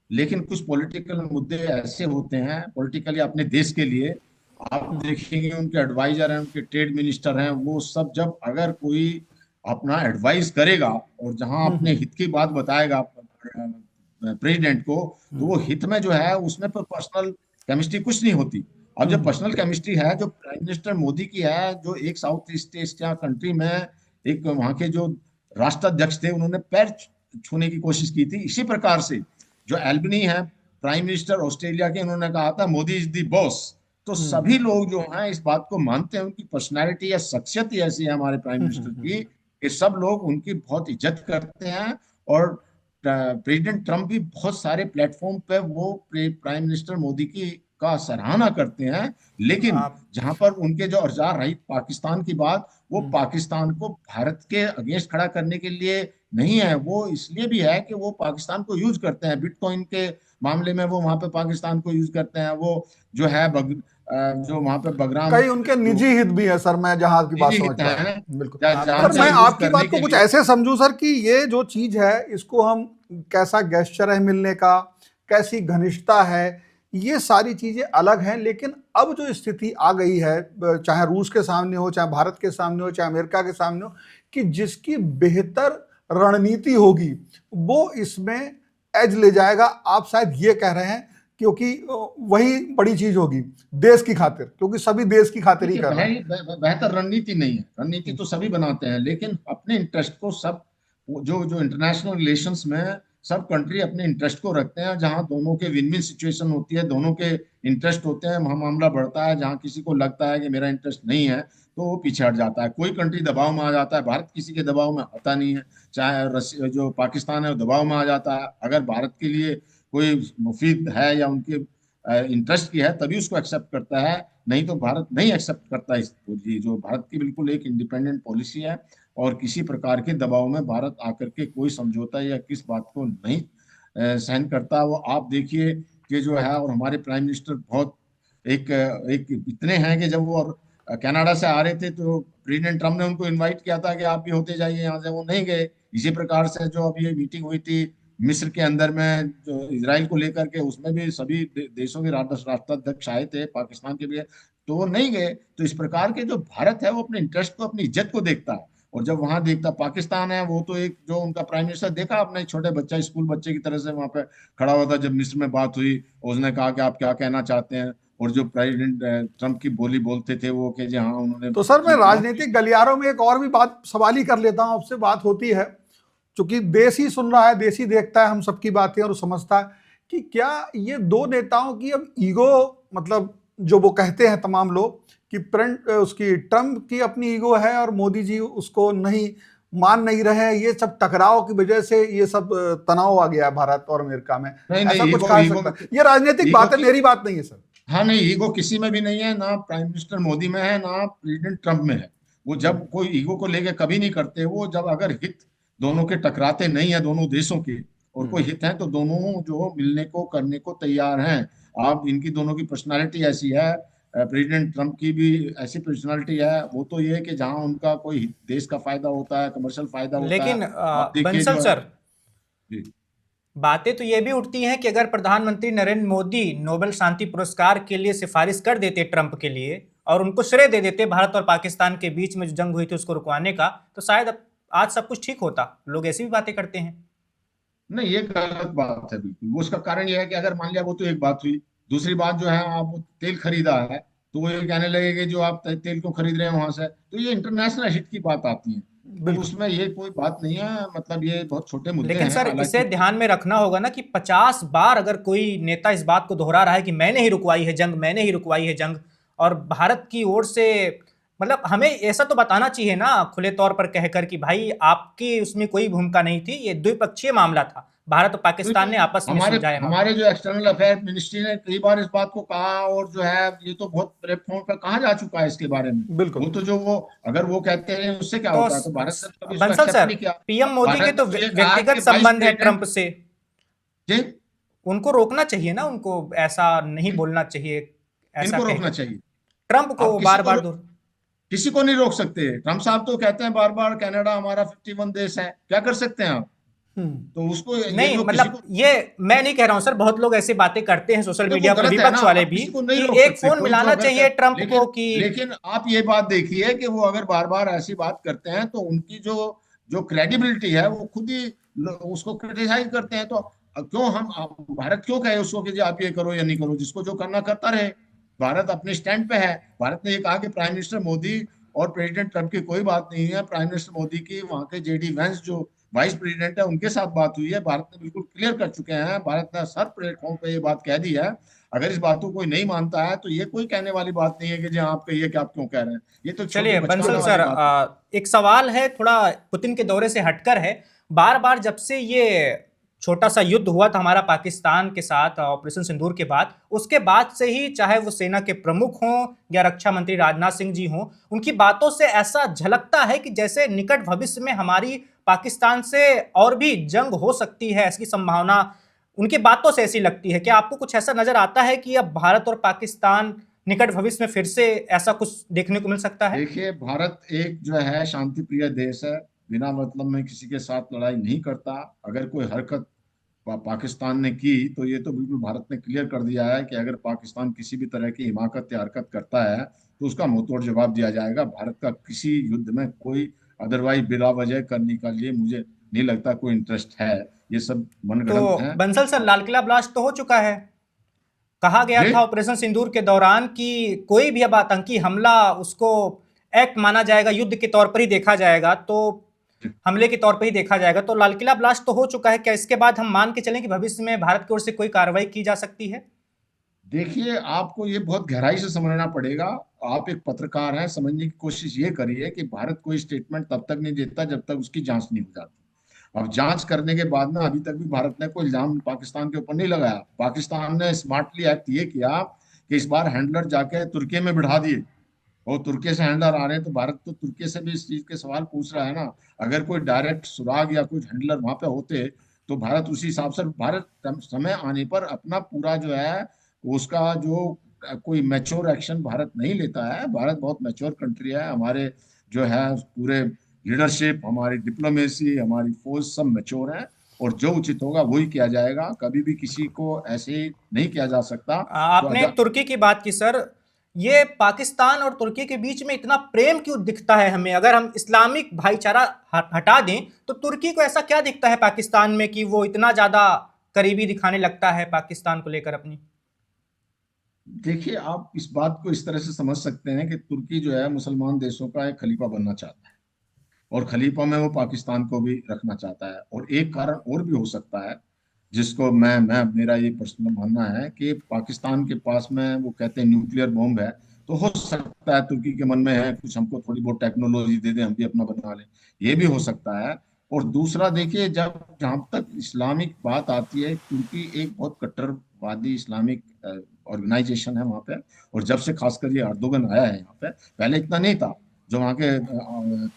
लेकिन कुछ पॉलिटिकल मुद्दे ऐसे होते हैं पॉलिटिकली अपने देश के लिए, आप देखेंगे उनके एडवाइजर हैं, उनके ट्रेड मिनिस्टर हैं, वो सब जब अगर कोई अपना एडवाइस करेगा और जहां अपने हित की बात बताएगा प्रेसिडेंट को, तो वो हित में जो है उसमें पर पर्सनल केमिस्ट्री कुछ नहीं होती। अब जब पर्सनल केमिस्ट्री है जो प्राइम मिनिस्टर मोदी की है, जो एक साउथ ईस्ट एशिया कंट्री में एक वहां के जो राष्ट्राध्यक्ष थे उन्होंने पैर छूने की कोशिश की थी, इसी प्रकार से जो एल्बनी है प्राइम मिनिस्टर ऑस्ट्रेलिया के, उन्होंने कहा था मोदी इज द बॉस। तो सभी लोग जो हैं इस बात को मानते हैं, उनकी पर्सनैलिटी या शख्सियत ही ऐसी है हमारे प्राइम मिनिस्टर की कि सब लोग उनकी बहुत इज्जत करते हैं। और प्रेसिडेंट ट्रम्प भी बहुत सारे प्लेटफॉर्म पे वो प्राइम मिनिस्टर मोदी की का सराहना करते हैं। लेकिन आप जहां पर उनके जो औजार रही पाकिस्तान की बात, वो पाकिस्तान को भारत के अगेंस्ट खड़ा करने के लिए नहीं है, वो इसलिए भी है कि वो पाकिस्तान को यूज करते हैं बिटकॉइन के मामले में, वो वहां पे पाकिस्तान को यूज करते हैं। वो जो है जो वहां पे बगराम कई उनके जो निजी हित भी है सर, मैं जहां आपकी बात निजी समझ हित पा रहा हैं, हूँ। बिल्कुल जहां सर, पे मैं यूज आपकी करने बात को के कुछ लिए। ऐसे समझूं सर कि ये जो चीज है इसको हम कैसा गेस्चर है मिलने का, कैसी घनिष्ठता है, ये सारी चीजें अलग हैं। लेकिन अब जो स्थिति आ गई है, चाहे रूस के सामने हो, चाहे भारत के सामने हो, चाहे अमेरिका के सामने हो, कि जिसकी बेहतर रणनीति होगी वो इसमें एज ले जाएगा, आप शायद ये कह रहे हैं, क्योंकि वही बड़ी चीज होगी देश की खातिर, क्योंकि सभी देश की खातिर ही देखिए, कर रहे हैं। बेहतर रणनीति नहीं है। रणनीति तो सभी बनाते हैं, लेकिन अपने इंटरेस्ट को सब जो जो इंटरनेशनल रिलेशंस में सब कंट्री अपने इंटरेस्ट को रखते हैं। जहां दोनों के विन विन सिचुएशन होती है, दोनों के इंटरेस्ट होते हैं, वहां मामला बढ़ता है। जहां किसी को लगता है कि मेरा इंटरेस्ट नहीं है तो वो पीछे हट जाता है, कोई कंट्री दबाव में आ जाता है। भारत किसी के दबाव में आता नहीं है, चाहे रसिया जो पाकिस्तान है वो दबाव में आ जाता है। अगर भारत के लिए कोई मुफीद है या उनके इंटरेस्ट की है तभी उसको एक्सेप्ट करता है, नहीं तो भारत नहीं एक्सेप्ट करता इसको। ये जो भारत की बिल्कुल एक इंडिपेंडेंट पॉलिसी है, और किसी प्रकार के दबाव में भारत आकर के कोई समझौता या किस बात को नहीं सहन करता। वो आप देखिए कि जो है, और हमारे प्राइम मिनिस्टर बहुत एक एक इतने हैं कि जब वो कनाडा से आ रहे थे तो प्रेसिडेंट ट्रम्प ने उनको इनवाइट किया था कि आप भी होते जाइए यहाँ से, वो नहीं गए। इसी प्रकार से जो अभी ये मीटिंग हुई थी मिस्र के अंदर में जो इसराइल को लेकर के, उसमें भी सभी देशों के राष्ट्राध्यक्ष आए थे, पाकिस्तान के भी है, तो वो नहीं गए। तो इस प्रकार के जो भारत है वो अपने इंटरेस्ट को, अपनी इज्जत को देखता है। और जब वहां देखता पाकिस्तान है, वो तो एक जो उनका प्राइम मिनिस्टर देखा अपना एक छोटे बच्चा, स्कूल बच्चे की तरह से वहां पे खड़ा हुआ था। जब मिस्र में बात हुई, उसने कहा कि आप क्या कहना चाहते हैं, और जो प्रेसिडेंट ट्रम्प की बोली बोलते थे वो कि जी हाँ उन्होंने तो सर, मैं जी कहा। राजनीतिक गलियारों में एक और भी बात सवाल ही कर लेता हूं आपसे, बात होती है चूंकि देश ही सुन रहा है, देश ही देखता है हम सबकी बातें और समझता है कि क्या ये दो नेताओं की अब ईगो, मतलब जो वो कहते हैं तमाम लोग कि उसकी ट्रम्प की अपनी ईगो है और मोदी जी उसको नहीं मान नहीं रहे हैं, ये सब टकराव की वजह से ये सब तनाव आ गया है भारत और अमेरिका में, नहीं ऐसा नहीं, कुछ ईगो कहा ईगो सकता है? ये राजनीतिक ईगो बात है, की, मेरी बात नहीं है सर। हाँ नहीं, ईगो किसी में भी नहीं है, ना प्राइम मिनिस्टर मोदी में है ना प्रेसिडेंट ट्रम्प में है। वो जब कोई ईगो को लेके कभी नहीं करते, वो जब अगर हित दोनों के टकराते नहीं है, दोनों देशों के, और कोई हित है तो दोनों जो मिलने को करने को तैयार हैं। आप इनकी दोनों की पर्सनालिटी ऐसी है, प्रेसिडेंट ट्रम्प की भी ऐसी पर्सनालिटी है। वो तो ये है कि जहां उनका कोई देश का फायदा होता है, कमर्शियल फायदा होता है, लेकिन आप देखिए बंसल जो है। सर, जी। बातें तो ये भी उठती हैं कि अगर प्रधानमंत्री नरेंद्र मोदी नोबेल शांति पुरस्कार के लिए सिफारिश कर देते ट्रंप के लिए और उनको श्रेय दे देते भारत और पाकिस्तान के बीच में जो जंग हुई थी उसको रुकवाने का, तो शायद अब आज सब कुछ ठीक होता। लोग ऐसी भी बातें करते हैं। नहीं, ये गलत बात है बिल्कुल। वो उसका कारण ये है कि अगर मान लिया वो तो एक बात हुई, दूसरी बात जो है आप वो तेल खरीदा है, तो वो ये कहने लगे कि जो आप तेल क्यों खरीद रहे हैं वहां से। तो ये इंटरनेशनल हिट की बात आती है, तो बिल्कुल। उसमें ये कोई बात नहीं है, मतलब ये बहुत छोटे मुद्दे लेकिन हैं सर इसे हालांकि। ध्यान में रखना होगा ना कि 50 बार अगर कोई नेता इस बात को दोहरा रहा है कि मैंने ही रुकवाई है जंग, मैंने ही रुकवाई है जंग, और भारत की ओर से मतलब हमें ऐसा तो बताना चाहिए ना खुले तौर पर कहकर कि भाई आपकी उसमें कोई भूमिका नहीं थी, ये द्विपक्षीय मामला था, भारत और वही पाकिस्तान तो ने आपस में हमारे सुलझाया मामला। हमारे जो एक्सटर्नल अफेयर मिनिस्ट्री ने कई बार इस बात को कहा, और जो है ये तो बहुत प्लेटफॉर्म पर कहा जा चुका है इसके बारे में। बिल्कुल। वो तो जो वो अगर वो कहते हैं उससे क्या तो होता है, तो भारत ने तो कभी इसको बंसल एक्सेप्ट सर, नहीं किया। पीएम मोदी के भारत तो ने तो ये कहा व्यक्तिगत कि वाइस संबंध है ट्रंप प्रेसिडेंट से, जी। उनको रोकना चाहिए ना, उनको ऐसा नहीं बोलना चाहिए, ऐसा इनको रोकना कहकर चाहिए। ट्रंप आप को बार बार दूर। किसी को नहीं रोक सकते। ट्रम्प साहब तो कहते हैं बार बार कनाडा हमारा 51 देश है, क्या कर सकते हैं आप। तो उसको ये नहीं जो किसी मतलब को, ये मैं नहीं कह रहा हूं सर, बहुत लोग ऐसी बातें करते हैं सोशल देखो मीडिया पर, गलत है ना, विपक्ष वाले आप भी, किसी को नहीं कि रोक एक सकते। फोन कोई जो मिलाना अगर चाहिए ट्रंप को लेकिन कि लेकिन आप ये बात देखिए कि वो अगर बार बार ऐसी बात करते हैं तो उनकी जो जो क्रेडिबिलिटी है वो खुद ही उसको क्रिटिसाइज करते हैं। तो क्यों भारत क्यों कहे उसको कि जी आप ये करो या नहीं करो, जिसको जो करना करता रहे। भारत अपने स्टैंड पे है। भारत ने ये कहा कि प्राइम मिनिस्टर मोदी और प्रेसिडेंट ट्रंप की कोई बात नहीं है, प्राइम मिनिस्टर मोदी की वहां के जेडी वेंस जो वाइस प्रेसिडेंट है उनके साथ बात हुई है। भारत ने बिल्कुल क्लियर कर चुके हैं, भारत ने हर प्लेटफॉर्म पे ये बात कह दी है। अगर इस बात को कोई नहीं मानता है तो ये कोई कहने वाली बात नहीं है कि जी आप कहिए कि आप क्यों कह रहे हैं, ये तो छोटी चलिए बंसल बचकाने वाली सर, बात है। एक सवाल है थोड़ा पुतिन के दौरे से हटकर है। बार बार जब से ये छोटा सा युद्ध हुआ था हमारा पाकिस्तान के साथ ऑपरेशन सिंदूर के बाद, उसके बाद से ही चाहे वो सेना के प्रमुख हों या रक्षा मंत्री राजनाथ सिंह जी हों, उनकी बातों से ऐसा झलकता है कि जैसे निकट भविष्य में हमारी पाकिस्तान से और भी जंग हो सकती है, ऐसी संभावना उनकी बातों से ऐसी लगती है। क्या आपको कुछ ऐसा नजर आता है कि अब भारत और पाकिस्तान निकट भविष्य में फिर से ऐसा कुछ देखने को मिल सकता है? देखिए भारत एक जो है शांति प्रिय देश है, बिना मतलब में किसी के साथ लड़ाई नहीं करता। अगर कोई हरकत पाकिस्तान ने की तो ये तो बिल्कुल भारत ने क्लियर कर दिया है कि अगर पाकिस्तान किसी भी तरह की हिमाकत या हरकत करता है तो उसका मुंहतोड़ जवाब दिया जाएगा। भारत का किसी युद्ध में कोई अदरवाइज बिला वजह करने का लिए मुझे नहीं लगता कोई इंटरेस्ट है। ये सब तो मनगढ़ंत है। बंसल सर, लाल किला ब्लास्ट तो हो चुका है, कहा गया जी था ऑपरेशन सिंदूर के दौरान कि कोई भी अब आतंकी हमला उसको एक्ट माना जाएगा, युद्ध के तौर पर ही देखा जाएगा, तो हमले के तौर पर ही देखा जाएगा। तो लाल किला ब्लास्ट तो हो चुका है, क्या इसके बाद हम मान के चलें कि भविष्य में भारत की ओर से कोई कार्रवाई की जा सकती है? देखिए आपको ये बहुत गहराई से समझना पड़ेगा। आप एक पत्रकार हैं, समझने की कोशिश ये करिए कि भारत कोई स्टेटमेंट तब तक नहीं देता जब तक उसकी जांच नहीं हो जाती। अब जांच करने के बाद ना अभी तक भी भारत ने कोई इल्जाम पाकिस्तान के ऊपर नहीं लगाया। पाकिस्तान ने स्मार्टली एक्ट ये किया कि इस बार हैंडलर जाके तुर्की में बिठा दिए, और तुर्की से हैंडलर आ रहे हैं तो भारत तो तुर्की से भी इस चीज के सवाल पूछ रहा है ना। अगर कोई डायरेक्ट सुराग या कुछ हैंडलर वहां पे होते तो भारत उसी हिसाब से, भारत समय आने पर अपना पूरा जो है उसका जो कोई मैच्योर एक्शन भारत नहीं लेता है। भारत बहुत मैच्योर कंट्री है, हमारे जो है पूरे लीडरशिप, हमारी डिप्लोमेसी, हमारी फौज सब मैच्योर है, और जो उचित होगा वही किया जाएगा। कभी भी किसी को ऐसे नहीं किया जा सकता। तो आपने तुर्की की बात की सर, ये पाकिस्तान और तुर्की के बीच में इतना प्रेम क्यों दिखता है हमें? अगर हम इस्लामिक भाईचारा हटा दें तो तुर्की को ऐसा क्या दिखता है पाकिस्तान में कि वो इतना ज्यादा करीबी दिखाने लगता है पाकिस्तान को लेकर अपनी? देखिए आप इस बात को इस तरह से समझ सकते हैं कि तुर्की जो है मुसलमान देशों का एक खलीफा बनना चाहता है, और खलीफा में वो पाकिस्तान को भी रखना चाहता है। और एक कारण और भी हो सकता है जिसको मैं मेरा ये पर्सनल मानना है कि पाकिस्तान के पास में वो कहते हैं न्यूक्लियर बॉम्ब है। तो हो सकता है तुर्की के मन में है कुछ हमको थोड़ी बहुत टेक्नोलॉजी दे दे, हम भी अपना बना लें, ये भी हो सकता है। और दूसरा देखिए, जब जहां तक इस्लामिक बात आती है, तुर्की एक बहुत कट्टरवादी इस्लामिक ऑर्गेनाइजेशन है वहां पे। और जब से खासकर ये अर्दोगन आया है यहाँ पे, पहले इतना नहीं था। जो वहाँ के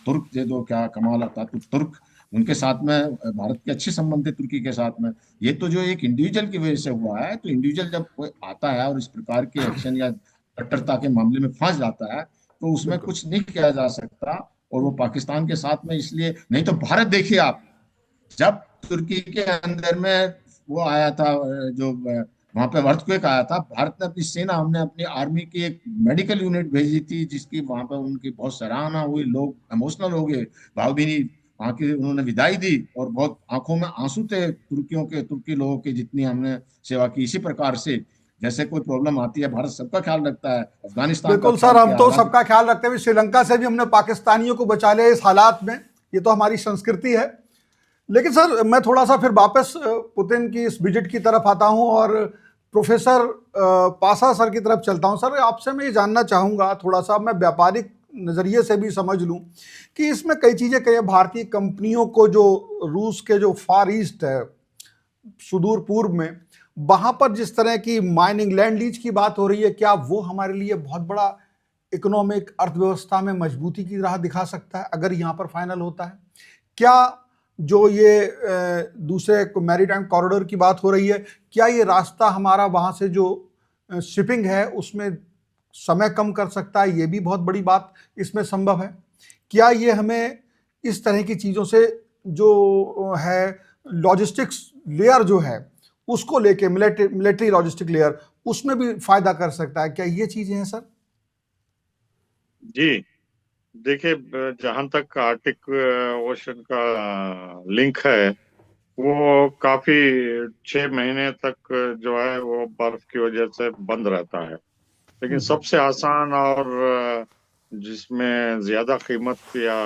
तुर्क थे, जो क्या कमाल अतातुर्क तुर्क, उनके साथ में भारत के अच्छे संबंध थे तुर्की के साथ में। ये तो जो एक इंडिविजुअल की वजह से हुआ है, तो इंडिविजुअल जब कोई आता है और इस प्रकार के एक्शन या कट्टरता के मामले में फंस जाता है तो उसमें बिल्कुल। कुछ नहीं किया जा सकता। और वो पाकिस्तान के साथ में इसलिए नहीं, तो भारत देखिए आप, जब तुर्की के अंदर में वो आया था, जो वहां पे अर्थक्वेक आया था, भारत ने अपनी सेना, हमने अपनी आर्मी की एक मेडिकल यूनिट भेजी थी जिसकी वहां पे उनकी बहुत सराहना हुई, लोग इमोशनल हो गए, भावभीनी वहां की उन्होंने विदाई दी, और बहुत आंखों में आंसू थे तुर्कियों के, तुर्की लोगों के, जितनी हमने सेवा की। इसी प्रकार से जैसे कोई प्रॉब्लम आती है भारत सबका ख्याल रखता है, अफगानिस्तान का बिल्कुल ख्याल सर, हम किया। तो हालांकि सबका ख्याल रखते हुए श्रीलंका से भी हमने पाकिस्तानियों को बचा लिया इस हालात में, ये तो हमारी संस्कृति है। लेकिन सर मैं थोड़ा सा फिर वापस पुतिन की इस विजिट की तरफ आता हूं और प्रोफेसर पासा सर की तरफ चलता हूं। सर आपसे मैं ये जानना चाहूंगा, थोड़ा सा मैं व्यापारिक नज़रिए से भी समझ लूं कि इसमें कई चीज़ें, कई भारतीय कंपनियों को जो रूस के जो फार ईस्ट है, सुदूर पूर्व में, वहां पर जिस तरह की माइनिंग लैंड लीज की बात हो रही है, क्या वो हमारे लिए बहुत बड़ा इकोनॉमिक अर्थव्यवस्था में मजबूती की राह दिखा सकता है अगर यहाँ पर फाइनल होता है? क्या जो ये दूसरे मैरीटाइम कॉरिडोर की बात हो रही है, क्या ये रास्ता हमारा वहाँ से जो शिपिंग है उसमें समय कम कर सकता है? ये भी बहुत बड़ी बात इसमें संभव है। क्या ये हमें इस तरह की चीज़ों से जो है लॉजिस्टिक्स लेयर जो है उसको लेके, मिलिट्री लॉजिस्टिक लेयर, उसमें भी फायदा कर सकता है? क्या ये चीज़ें हैं सर? जी देखिए, जहां तक आर्टिक ओशन का लिंक है, वो काफी 6 महीने तक जो है वो बर्फ की वजह से बंद रहता है। लेकिन सबसे आसान और जिसमें ज्यादा कीमत या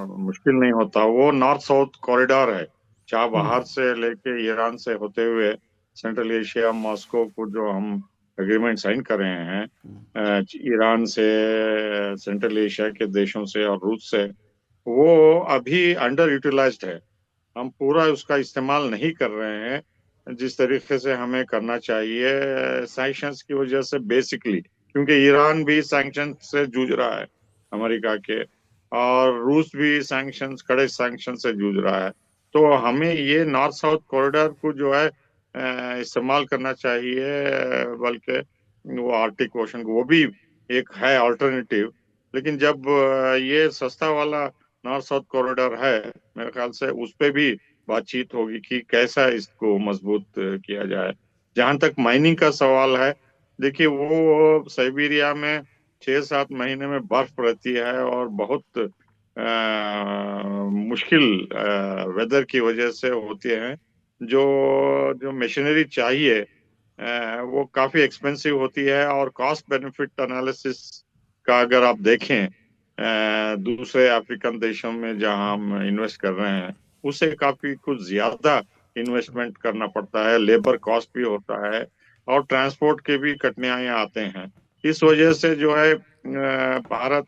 मुश्किल नहीं होता, वो नॉर्थ साउथ कॉरिडोर है। चाबहार से लेके ईरान से होते हुए सेंट्रल एशिया, मॉस्को को जो हम एग्रीमेंट साइन कर रहे हैं, ईरान से, सेंट्रल एशिया के देशों से और रूस से, वो अभी अंडर यूटिलाइज्ड है। हम पूरा उसका इस्तेमाल नहीं कर रहे हैं जिस तरीके से हमें करना चाहिए, सैंक्शंस की वजह से बेसिकली, क्योंकि ईरान भी सैंक्शन से जूझ रहा है अमेरिका के, और रूस भी सैंक्शंस, कड़े सैंक्शन से जूझ रहा है। तो हमें ये नॉर्थ साउथ कॉरिडोर को जो है इस्तेमाल करना चाहिए, बल्कि वो आर्टिक ओशन को, वो भी एक है अल्टरनेटिव। लेकिन जब ये सस्ता वाला नॉर्थ साउथ कॉरिडोर है, मेरे ख्याल से उस पे भी बातचीत होगी कि कैसा इसको मजबूत किया जाए। जहां तक माइनिंग का सवाल है, देखिए वो साइबेरिया में 6-7 महीने में बर्फ रहती है और बहुत मुश्किल वेदर की वजह से होती है। जो जो मशीनरी चाहिए वो काफी एक्सपेंसिव होती है, और कॉस्ट बेनिफिट एनालिसिस का अगर आप देखें दूसरे अफ्रीकन देशों में जहां हम इन्वेस्ट कर रहे हैं, उससे काफी कुछ ज्यादा इन्वेस्टमेंट करना पड़ता है, लेबर कॉस्ट भी होता है, और ट्रांसपोर्ट के भी कठिनाइयां आते हैं। इस वजह से जो है भारत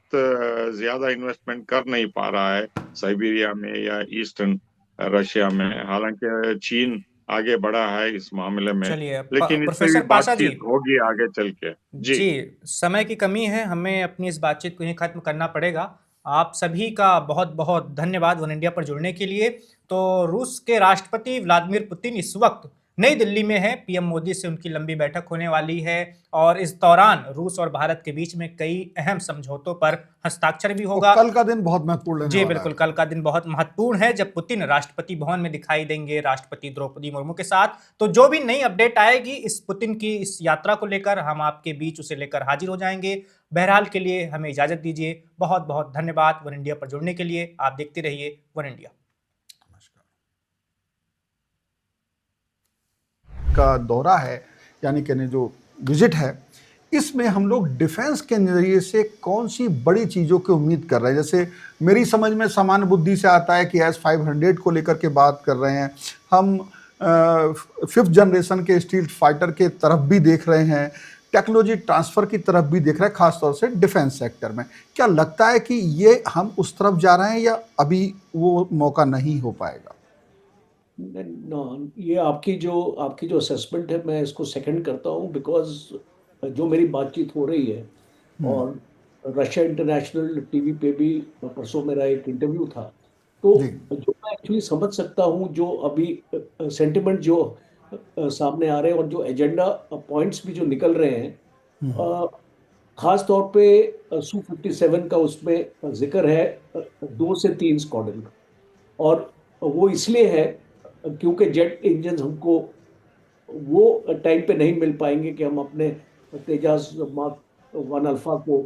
ज्यादा इन्वेस्टमेंट कर नहीं पा रहा है साइबेरिया में या ईस्टर्न रशिया में। हालांकि चीन आगे बढ़ा है इस मामले में, चलिए लेकिन इस पे भी प्रोफेसर पासा जी, बातचीत होगी आगे चल के। जी जी समय की कमी है, हमें अपनी इस बातचीत को यहीं खत्म करना पड़ेगा। आप सभी का बहुत बहुत धन्यवाद वन इंडिया पर जुड़ने के लिए। तो रूस के राष्ट्रपति व्लादिमीर पुतिन इस वक्त नई दिल्ली में है, पीएम मोदी से उनकी लंबी बैठक होने वाली है और इस दौरान रूस और भारत के बीच में कई अहम समझौतों पर हस्ताक्षर भी तो होगा। कल का दिन बहुत महत्वपूर्ण रहने जी वाला बिल्कुल, है। कल का दिन बहुत महत्वपूर्ण है जब पुतिन राष्ट्रपति भवन में दिखाई देंगे राष्ट्रपति द्रौपदी मुर्मू के साथ। तो जो भी नई अपडेट आएगी इस पुतिन की इस यात्रा को लेकर, हम आपके बीच उसे लेकर हाजिर हो जाएंगे। बहरहाल के लिए हमें इजाजत दीजिए। बहुत बहुत धन्यवाद वन इंडिया पर जुड़ने के लिए। आप देखते रहिए वन इंडिया। का दौरा है, यानी कहने जो विजिट है, इसमें हम लोग डिफेंस के नज़रिए से कौन सी बड़ी चीज़ों की उम्मीद कर रहे हैं? जैसे मेरी समझ में सामान्य बुद्धि से आता है कि S-500 को लेकर के बात कर रहे हैं हम, 5th जनरेशन के स्टील फाइटर के तरफ भी देख रहे हैं, टेक्नोलॉजी ट्रांसफ़र की तरफ भी देख रहे हैं, खासतौर से डिफेंस सेक्टर में। क्या लगता है कि ये हम उस तरफ जा रहे हैं या अभी वो मौका नहीं हो पाएगा? ये आपकी जो असेसमेंट है, मैं इसको सेकंड करता हूँ, बिकॉज जो मेरी बातचीत हो रही है, और रशिया इंटरनेशनल टीवी पे भी परसों मेरा एक इंटरव्यू था, तो जी। जो मैं एक्चुअली समझ सकता हूँ, जो अभी सेंटिमेंट जो सामने आ रहे हैं और जो एजेंडा पॉइंट्स भी जो निकल रहे हैं, खास तौर पे Su-57 का उसमें जिक्र है 2 से 3 स्क्वाड्रन का, और वो इसलिए है क्योंकि जेट इंजन हमको वो टाइम पे नहीं मिल पाएंगे कि हम अपने तेजास मार्क 1 अल्फा को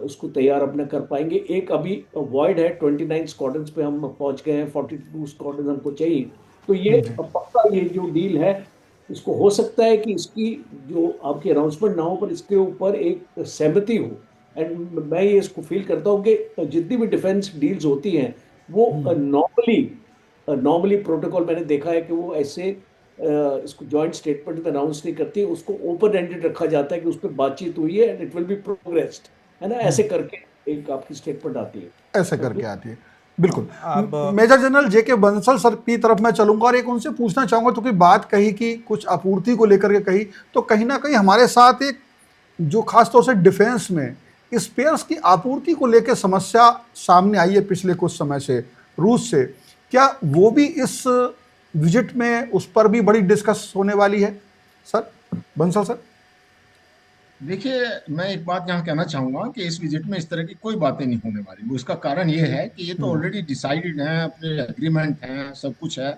उसको तैयार अपने कर पाएंगे। एक अभी वॉइड है, 29 स्क्वाड्रन्स पे हम पहुंच गए हैं, 42 स्क्वाड्रन हमको चाहिए। तो ये जी। पक्का ये जो डील है इसको हो सकता है कि इसकी जो आपकी अनाउंसमेंट ना हो पर इसके ऊपर एक सहमति हो। एंड मैं ये इसको फील करता हूँ कि जितनी भी डिफेंस डील्स होती हैं वो नॉर्मली नॉर्मली प्रोटोकॉल मैंने देखा है कि वो ऐसे इसको जॉइंट स्टेटमेंट में अनाउंस नहीं करती, उसको ओपन एंडेड रखा जाता है कि उस पर बातचीत हुई है and it will be progressed, है ना, ऐसे करके एक आपकी स्टेटमेंट आती है। ऐसे करके आती है। बिल्कुल। अब मेजर जनरल जेके बंसल सर की तरफ मैं चलूंगा और एक उनसे पूछना चाहूंगा, क्योंकि बात कही कि कुछ आपूर्ति को लेकर के कही, तो कहीं ना कहीं हमारे साथ एक जो खासतौर से डिफेंस में स्पेयर्स की आपूर्ति को लेकर समस्या सामने आई है पिछले कुछ समय से रूस से, क्या वो भी इस विजिट में उस पर भी बड़ी डिस्कस होने वाली है सर, बंसल सर? देखिए, मैं एक बात यहाँ कहना चाहूंगा कि इस विजिट में इस तरह की कोई बातें नहीं होने वाली। वो इसका कारण ये है कि ये तो ऑलरेडी डिसाइडेड है, अपने एग्रीमेंट हैं, सब कुछ है।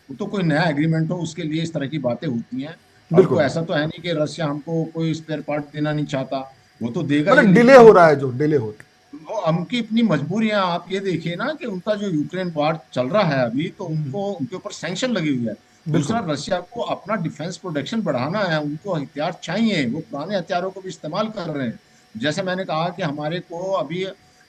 वो तो कोई नया एग्रीमेंट हो उसके लिए इस तरह की बातें होती हैं। और बिल्कुल, कोई ऐसा तो है नहीं कि रशिया हमको कोई स्पेयर पार्ट देना नहीं चाहता, वो तो देगा ही। मतलब डिले लेकिन हो रहा है, जो डिले हो रहा वो उनकी अपनी मजबूरियां, आप ये देखिए ना कि उनका जो यूक्रेन वार चल रहा है अभी, तो उनको उनके ऊपर सैंक्शन लगी हुई है। है। दूसरा, बिल्कुल रशिया को अपना डिफेंस प्रोडक्शन बढ़ाना है, उनको हथियार चाहिए, वो पुराने हथियारों को भी इस्तेमाल कर रहे हैं। जैसे मैंने कहा कि हमारे को अभी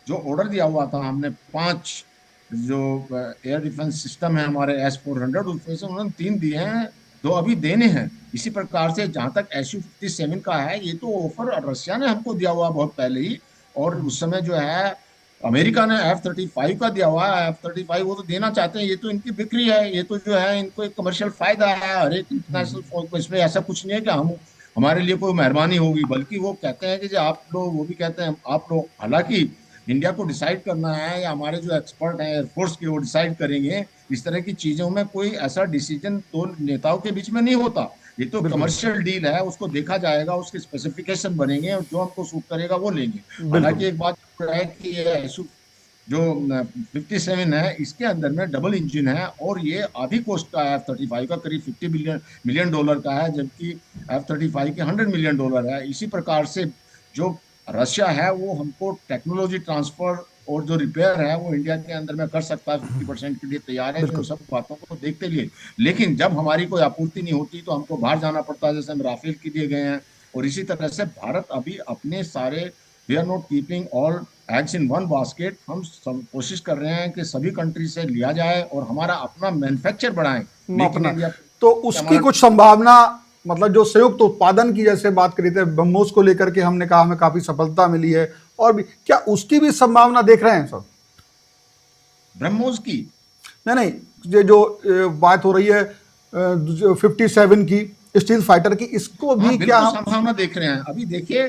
जो ऑर्डर दिया हुआ था, हमने 5 जो एयर डिफेंस सिस्टम है हमारे S-400, उसमें से उन्होंने 3 दिए हैं, 2 अभी देने हैं। इसी प्रकार से जहां तक Su-57 का है, ये तो ऑफर रशिया ने हमको दिया हुआ बहुत पहले ही। और उस समय जो है अमेरिका ने F-35 का दिया हुआ है। F-35 वो तो देना चाहते हैं, ये तो इनकी बिक्री है, ये तो जो है इनको एक कमर्शियल फायदा है। हर एक इंटरनेशनल फौज को इसमें ऐसा कुछ नहीं है कि हम हमारे लिए कोई मेहरबानी होगी, बल्कि वो कहते हैं कि जो आप लोग, वो भी कहते हैं आप लोग, हालांकि इंडिया को डिसाइड करना है या हमारे जो एक्सपर्ट हैं एयरफोर्स के, वो डिसाइड करेंगे। इस तरह की चीजों में कोई ऐसा डिसीजन दो नेताओं के बीच में नहीं होता। ये तो बिल्कुल कमर्शियल डील है, उसको देखा जाएगा, उसके स्पेसिफिकेशन बनेंगे और जो हमको सूट करेगा वो लेंगे। बिल्कुल हालांकि एक बात है कि ये जो 57 है, इसके अंदर में डबल इंजन है और ये आधी कॉस्ट का है। F-35 का करीब $50 मिलियन का है, जबकि F-35 के $100 मिलियन है। इसी प्रकार से जो रशिया है वो हमको टेक्नोलॉजी ट्रांसफर और जो रिपेयर है वो इंडिया के अंदर में कर सकता है, 50% के लिए तैयार है। तो इन बिल्कुल सब बातों को देखते लिए, लेकिन जब हमारी कोई आपूर्ति नहीं होती तो हमको बाहर जाना पड़ता है, जैसे हम राफेल के लिए गए हैं। और इसी तरह से भारत अभी अपने सारे, we are not keeping all eggs in one basket. हम सब कोशिश कर रहे हैं कि सभी कंट्री से लिया जाए और हमारा अपना मैन्युफैक्चर बढ़ाएं, मेक इन अपना, इंडिया। तो उसकी कुछ संभावना, मतलब जो संयुक्त उत्पादन की जैसे बात करी थे ब्रह्मोस को लेकर के, हमने कहा हमें काफी सफलता मिली है, और भी क्या उसकी भी संभावना देख रहे हैं सर? ब्रह्मोस की नहीं नहीं, ये जो बात हो रही है 57 की स्टील फाइटर की, इसको हाँ, भी क्या बिल्कुल हम? संभावना देख रहे हैं। अभी देखिए,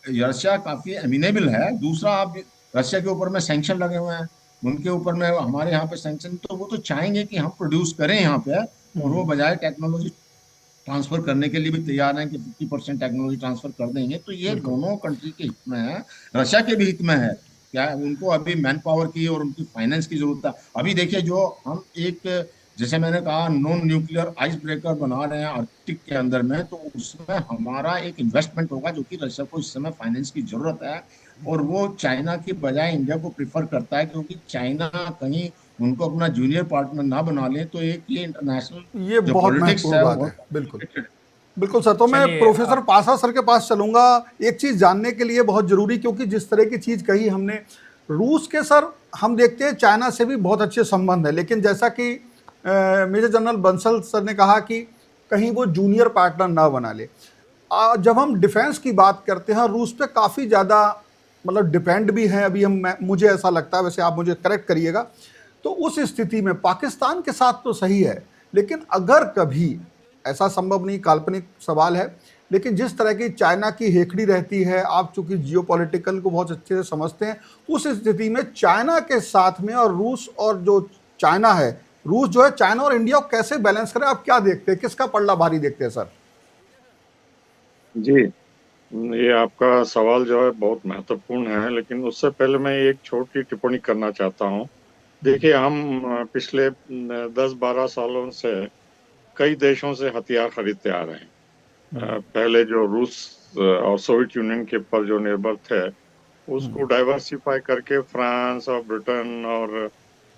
रशिया काफी एमिनेबल है। दूसरा, आप रशिया के ऊपर में सैंक्शन लगे हुए हैं, उनके ऊपर में हमारे यहाँ पे सैंक्शन, तो वो तो चाहेंगे कि हम प्रोड्यूस करें यहाँ पे। और वो बजाय टेक्नोलॉजी ट्रांसफर करने के लिए भी तैयार हैं कि 50% टेक्नोलॉजी ट्रांसफर कर देंगे। तो ये बिल्कुल दोनों कंट्री के हित में है, रशिया के भी हित में है। क्या उनको अभी मैन पावर की और उनकी फाइनेंस की जरूरत है। अभी देखिए, जो हम एक, जैसे मैंने कहा, नॉन न्यूक्लियर आइस ब्रेकर बना रहे हैं आर्कटिक के अंदर में, तो उसमें हमारा एक इन्वेस्टमेंट होगा जो कि रशिया को इस समय फाइनेंस की जरूरत है। और वो चाइना की बजाय इंडिया को प्रिफर करता है, क्योंकि चाइना कहीं उनको अपना जूनियर पार्टनर ना बना ले, तो एक ये इंटरनेशनल ये जो बहुत पॉलिटिक्स महत्वपूर्ण है वो बात है। बहुत बिल्कुल complicated है। बिल्कुल सर, तो मैं चलिए प्रोफेसर पासा सर के पास चलूंगा एक चीज जानने के लिए, बहुत जरूरी, क्योंकि जिस तरह की चीज कही हमने, रूस के सर हम देखते हैं चाइना से भी बहुत अच्छे संबंध है, लेकिन जैसा कि मेजर जनरल बंसल सर ने कहा कि कहीं वो जूनियर पार्टनर ना बना ले। जब हम डिफेंस की बात करते हैं, रूस पे काफ़ी ज़्यादा मतलब डिपेंड भी है अभी हम, मुझे ऐसा लगता है, वैसे आप मुझे करेक्ट करिएगा। तो उस स्थिति में पाकिस्तान के साथ तो सही है, लेकिन अगर कभी ऐसा संभव नहीं, काल्पनिक सवाल है, लेकिन जिस तरह की चाइना की हेखड़ी रहती है, आप चूंकि जियोपॉलिटिकल को बहुत अच्छे से समझते हैं, उस स्थिति में चाइना के साथ में और रूस, और जो चाइना है, रूस जो है, चाइना और इंडिया को कैसे बैलेंस करें, आप क्या देखते हैं, किसका पल्ला भारी देखते हैं सर? जी, ये आपका सवाल जो है बहुत महत्वपूर्ण है, लेकिन उससे पहले मैं एक छोटी टिप्पणी करना चाहता हूँ। देखिए, हम पिछले 10-12 सालों से कई देशों से हथियार खरीदते आ रहे हैं। पहले जो रूस और सोवियत यूनियन के ऊपर जो निर्भर थे, उसको डाइवर्सिफाई करके फ्रांस और ब्रिटेन और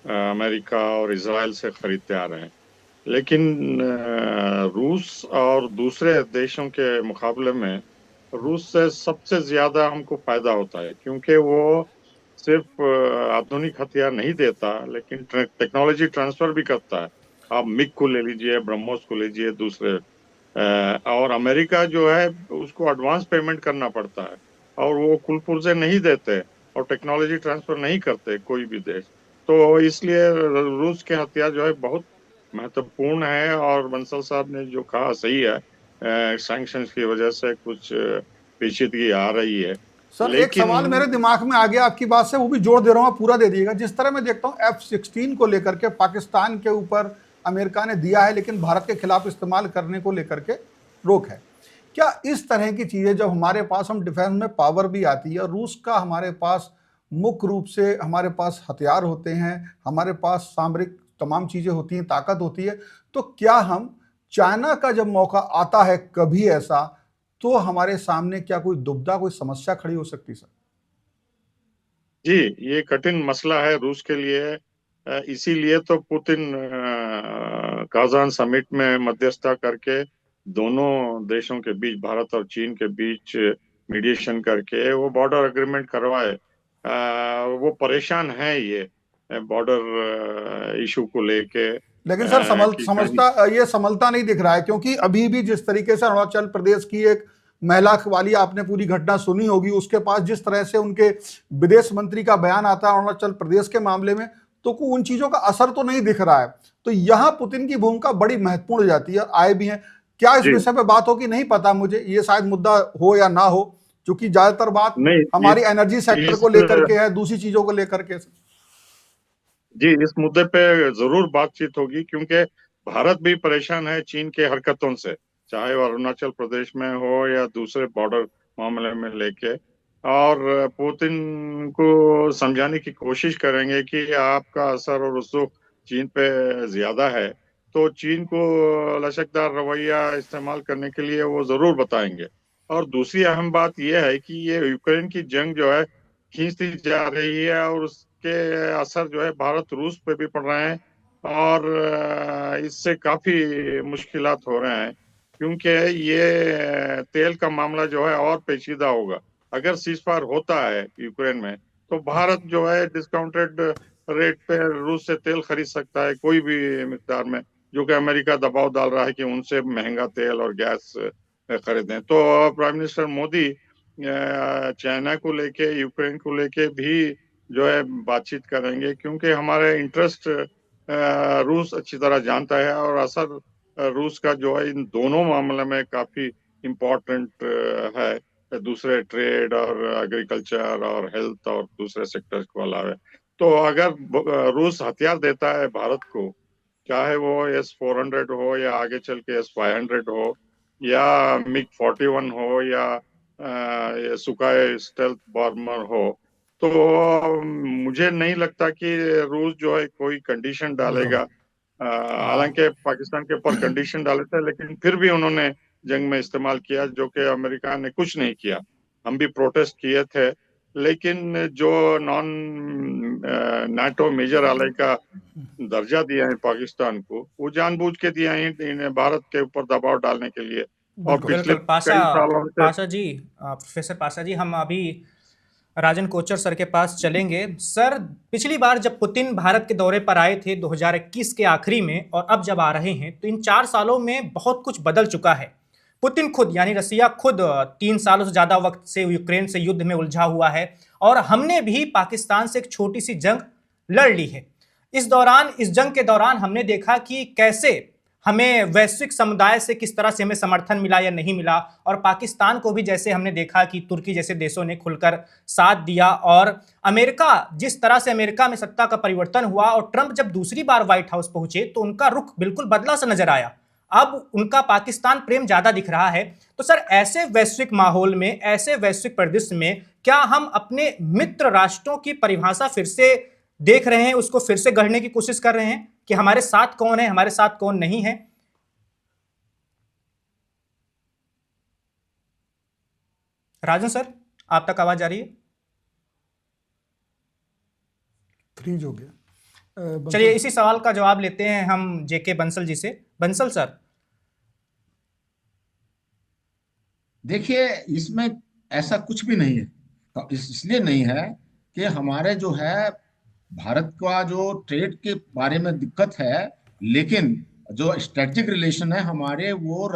अमेरिका और इजराइल से खरीदते आ रहे हैं। लेकिन रूस और दूसरे देशों के मुकाबले में रूस से सबसे ज्यादा हमको फायदा होता है, क्योंकि वो सिर्फ आधुनिक हथियार नहीं देता, लेकिन टेक्नोलॉजी ट्रांसफर भी करता है। आप मिग को ले लीजिए, ब्रह्मोस को लीजिए, दूसरे और अमेरिका जो है उसको एडवांस पेमेंट करना पड़ता है, और वो कुल पुर्जे नहीं देते और टेक्नोलॉजी ट्रांसफर नहीं करते कोई भी देश। तो इसलिए रूस के हथियार जो है बहुत महत्वपूर्ण है, और बंसल साहब ने जो कहा सही है, सैंक्शंस की वजह से कुछ पेचीदगी आ रही है। सर एक लेकिन सवाल मेरे दिमाग में आ गया आपकी बात से, वो भी जोड़ दे रहा हूँ, आप पूरा दे दिएगा। जिस तरह मैं देखता हूँ F-16 को लेकर के पाकिस्तान के ऊपर अमेरिका ने दिया है, लेकिन भारत के खिलाफ इस्तेमाल करने को लेकर के रोक है। क्या इस तरह की चीजें जब हमारे पास, हम डिफेंस में पावर भी आती है, रूस का हमारे पास मुख्य रूप से हमारे पास हथियार होते हैं, हमारे पास सामरिक तमाम चीजें होती हैं, ताकत होती है, तो क्या हम चाइना का जब मौका आता है कभी ऐसा, तो हमारे सामने क्या कोई दुविधा, कोई समस्या खड़ी हो सकती सर? जी, ये कठिन मसला है रूस के लिए। इसीलिए तो पुतिन काजान समिट में मध्यस्थता करके दोनों देशों के बीच, भारत और चीन के बीच मीडिएशन करके वो बॉर्डर एग्रीमेंट करवाए। वो परेशान है ये बॉर्डर इशू को लेके, लेकिन सर कि कहीं। ये समझता नहीं दिख रहा है, क्योंकि अभी भी जिस तरीके से अरुणाचल प्रदेश की एक महिला वाली, आपने पूरी घटना सुनी होगी, उसके पास जिस तरह से उनके विदेश मंत्री का बयान आता है अरुणाचल प्रदेश के मामले में, तो उन चीजों का असर तो नहीं दिख रहा है। तो यहां पुतिन की भूमिका बड़ी महत्वपूर्ण हो जाती है, आए भी हैं। क्या इस जी, विषय पे बात होगी नहीं पता मुझे, ये शायद मुद्दा हो या ना हो, क्योंकि ज्यादातर बात नहीं, हमारी एनर्जी सेक्टर इस को लेकर के है, दूसरी चीजों को लेकर के। जी, इस मुद्दे पे जरूर बातचीत होगी, क्योंकि भारत भी परेशान है चीन के हरकतों से, चाहे वो अरुणाचल प्रदेश में हो या दूसरे बॉर्डर मामले में लेके। और पुतिन को समझाने की कोशिश करेंगे कि आपका असर और रसूख चीन पे ज्यादा है, तो चीन को लचकदार रवैया इस्तेमाल करने के लिए वो जरूर बताएंगे। और दूसरी अहम बात यह है कि ये यूक्रेन की जंग जो है खींचती जा रही है, और के असर जो है भारत रूस पे भी पड़ रहे हैं, और इससे काफी मुश्किलात हो रहे हैं, क्योंकि ये तेल का मामला जो है और पेचीदा होगा। अगर सीज फायर होता है यूक्रेन में, तो भारत जो है डिस्काउंटेड रेट पे रूस से तेल खरीद सकता है कोई भी मिकदार में, जो कि अमेरिका दबाव डाल रहा है कि उनसे महंगा तेल और गैस खरीदें। तो प्राइम मिनिस्टर मोदी चाइना को लेके, यूक्रेन को लेके भी जो है बातचीत करेंगे, क्योंकि हमारे इंटरेस्ट रूस अच्छी तरह जानता है, और असर रूस का जो है इन दोनों मामले में काफी इम्पोर्टेंट है, दूसरे ट्रेड और एग्रीकल्चर और हेल्थ और दूसरे सेक्टर्स को अलावा। तो अगर रूस हथियार देता है भारत को, चाहे वो S-400 हो या आगे चल के S-500 हो, या MiG-41 हो, या ये सुखाए स्टेल्थ बॉम्बर हो, तो मुझे नहीं लगता कि रूस जो है कोई कंडीशन डालेगा। हालांकि पाकिस्तान के ऊपर कंडीशन डाले थे, लेकिन फिर भी उन्होंने जंग में इस्तेमाल किया, जो कि अमेरिका ने कुछ नहीं किया। हम भी प्रोटेस्ट किए थे, लेकिन जो नॉन नाटो मेजर आले का दर्जा दिया है पाकिस्तान को, वो जानबूझ के दिया है इन्हें भारत के ऊपर दबाव डालने के लिए। और बिल्कुल। पिछले बिल्कुल पाशा, कई सालों से। पाशा जी, प्रोफेसर पाशा जी, हम अभी राजन कोचर सर के पास चलेंगे। सर, पिछली बार जब पुतिन भारत के दौरे पर आए थे 2021 के आखिरी में, और अब जब आ रहे हैं, तो इन 4 सालों में बहुत कुछ बदल चुका है। पुतिन खुद यानी रसिया खुद 3 सालों से ज्यादा वक्त से यूक्रेन से युद्ध में उलझा हुआ है, और हमने भी पाकिस्तान से एक छोटी सी जंग लड़ ली है। इस जंग के दौरान हमने देखा कि कैसे हमें वैश्विक समुदाय से किस तरह से हमें समर्थन मिला या नहीं मिला, और पाकिस्तान को भी जैसे हमने देखा कि तुर्की जैसे देशों ने खुलकर साथ दिया, और अमेरिका, जिस तरह से अमेरिका में सत्ता का परिवर्तन हुआ और ट्रंप जब दूसरी बार व्हाइट हाउस पहुंचे, तो उनका रुख बिल्कुल बदला सा नजर आया। अब उनका पाकिस्तान प्रेम ज्यादा दिख रहा है। तो सर, ऐसे वैश्विक माहौल में, ऐसे वैश्विक परिदृश्य में, क्या हम अपने मित्र राष्ट्रों की परिभाषा फिर से देख रहे हैं, उसको फिर से गढ़ने की कोशिश कर रहे हैं कि हमारे साथ कौन है, हमारे साथ कौन नहीं है? राजन सर, आप तक आवाज आ रही है? फ्रीज हो गया। चलिए इसी सवाल का जवाब लेते हैं हम जेके बंसल जी से। बंसल सर। देखिए, इसमें ऐसा कुछ भी नहीं है। तो इसलिए नहीं है कि हमारे जो है भारत का जो ट्रेड के बारे में दिक्कत है, लेकिन जो स्ट्रेटेजिक रिलेशन है हमारे वो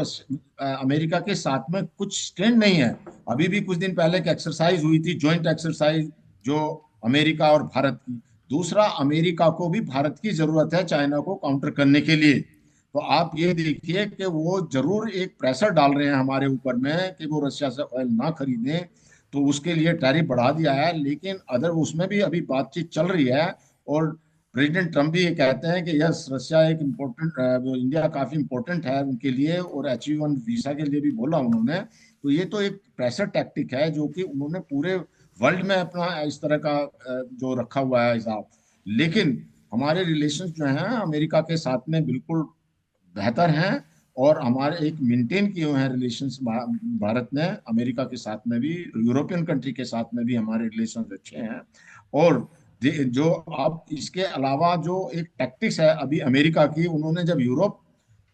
अमेरिका के साथ में कुछ स्ट्रेंड नहीं है। अभी भी कुछ दिन पहले एक एक्सरसाइज हुई थी, जॉइंट एक्सरसाइज, जो अमेरिका और भारत की। दूसरा, अमेरिका को भी भारत की जरूरत है चाइना को काउंटर करने के लिए। तो आप ये देखिए कि वो जरूर एक प्रेशर डाल रहे हैं हमारे ऊपर में कि वो रशिया से ऑयल ना खरीदें, तो उसके लिए टैरिफ बढ़ा दिया है। लेकिन अदर उसमें भी अभी बातचीत चल रही है, और प्रेसिडेंट ट्रम्प भी ये कहते हैं कि यस, रशिया एक इम्पोर्टेंट, इंडिया काफी इम्पोर्टेंट है उनके लिए, और H1 वीजा के लिए भी बोला उन्होंने। तो ये तो एक प्रेशर टैक्टिक है जो कि उन्होंने पूरे वर्ल्ड में अपना इस तरह का जो रखा हुआ है हिसाब। लेकिन हमारे रिलेशंस जो हैं अमेरिका के साथ में बिल्कुल बेहतर हैं, और हमारे एक मेंटेन किए हुए हैं रिलेशंस भारत ने अमेरिका के साथ में भी, यूरोपियन कंट्री के साथ में भी हमारे रिलेशंस अच्छे हैं। और जो आप इसके अलावा जो एक टैक्टिक्स है अभी अमेरिका की, उन्होंने जब यूरोप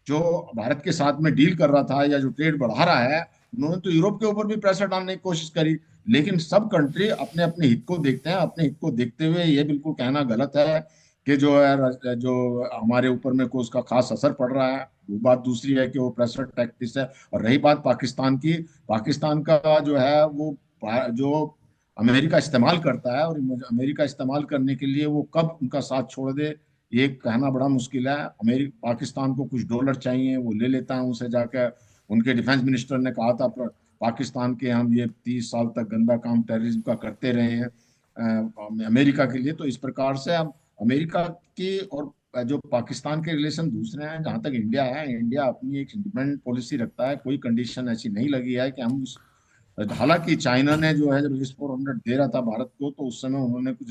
जो भारत के साथ में डील कर रहा था या जो ट्रेड बढ़ा रहा है, उन्होंने तो यूरोप के ऊपर भी प्रेशर डालने की कोशिश करी। लेकिन सब कंट्री अपने अपने हित को देखते हैं। अपने हित को देखते हुए ये बिल्कुल कहना गलत है कि जो है जो हमारे ऊपर में कोई उसका खास असर पड़ रहा है। वो बात दूसरी है कि वो प्रेशर टैक्टिक्स है। और रही बात पाकिस्तान की, पाकिस्तान का जो है वो जो अमेरिका इस्तेमाल करता है, और अमेरिका इस्तेमाल करने के लिए वो कब उनका साथ छोड़ दे ये कहना बड़ा मुश्किल है। पाकिस्तान को कुछ डॉलर चाहिए, वो ले लेता है उनसे जाकर। उनके डिफेंस मिनिस्टर ने कहा था पाकिस्तान के हम ये 30 साल तक गंदा काम टेररिज्म का करते रहे हैं अमेरिका के लिए। तो इस प्रकार से हम अमेरिका की और जो पाकिस्तान के रिलेशन दूसरे हैं। जहां तक इंडिया है, इंडिया अपनी एक इंडिपेंडेंट पॉलिसी रखता है। कोई कंडीशन ऐसी नहीं लगी है कि हम उस, हालांकि चाइना ने जो है जब S-400 दे रहा था भारत को, तो उस समय उन्होंने कुछ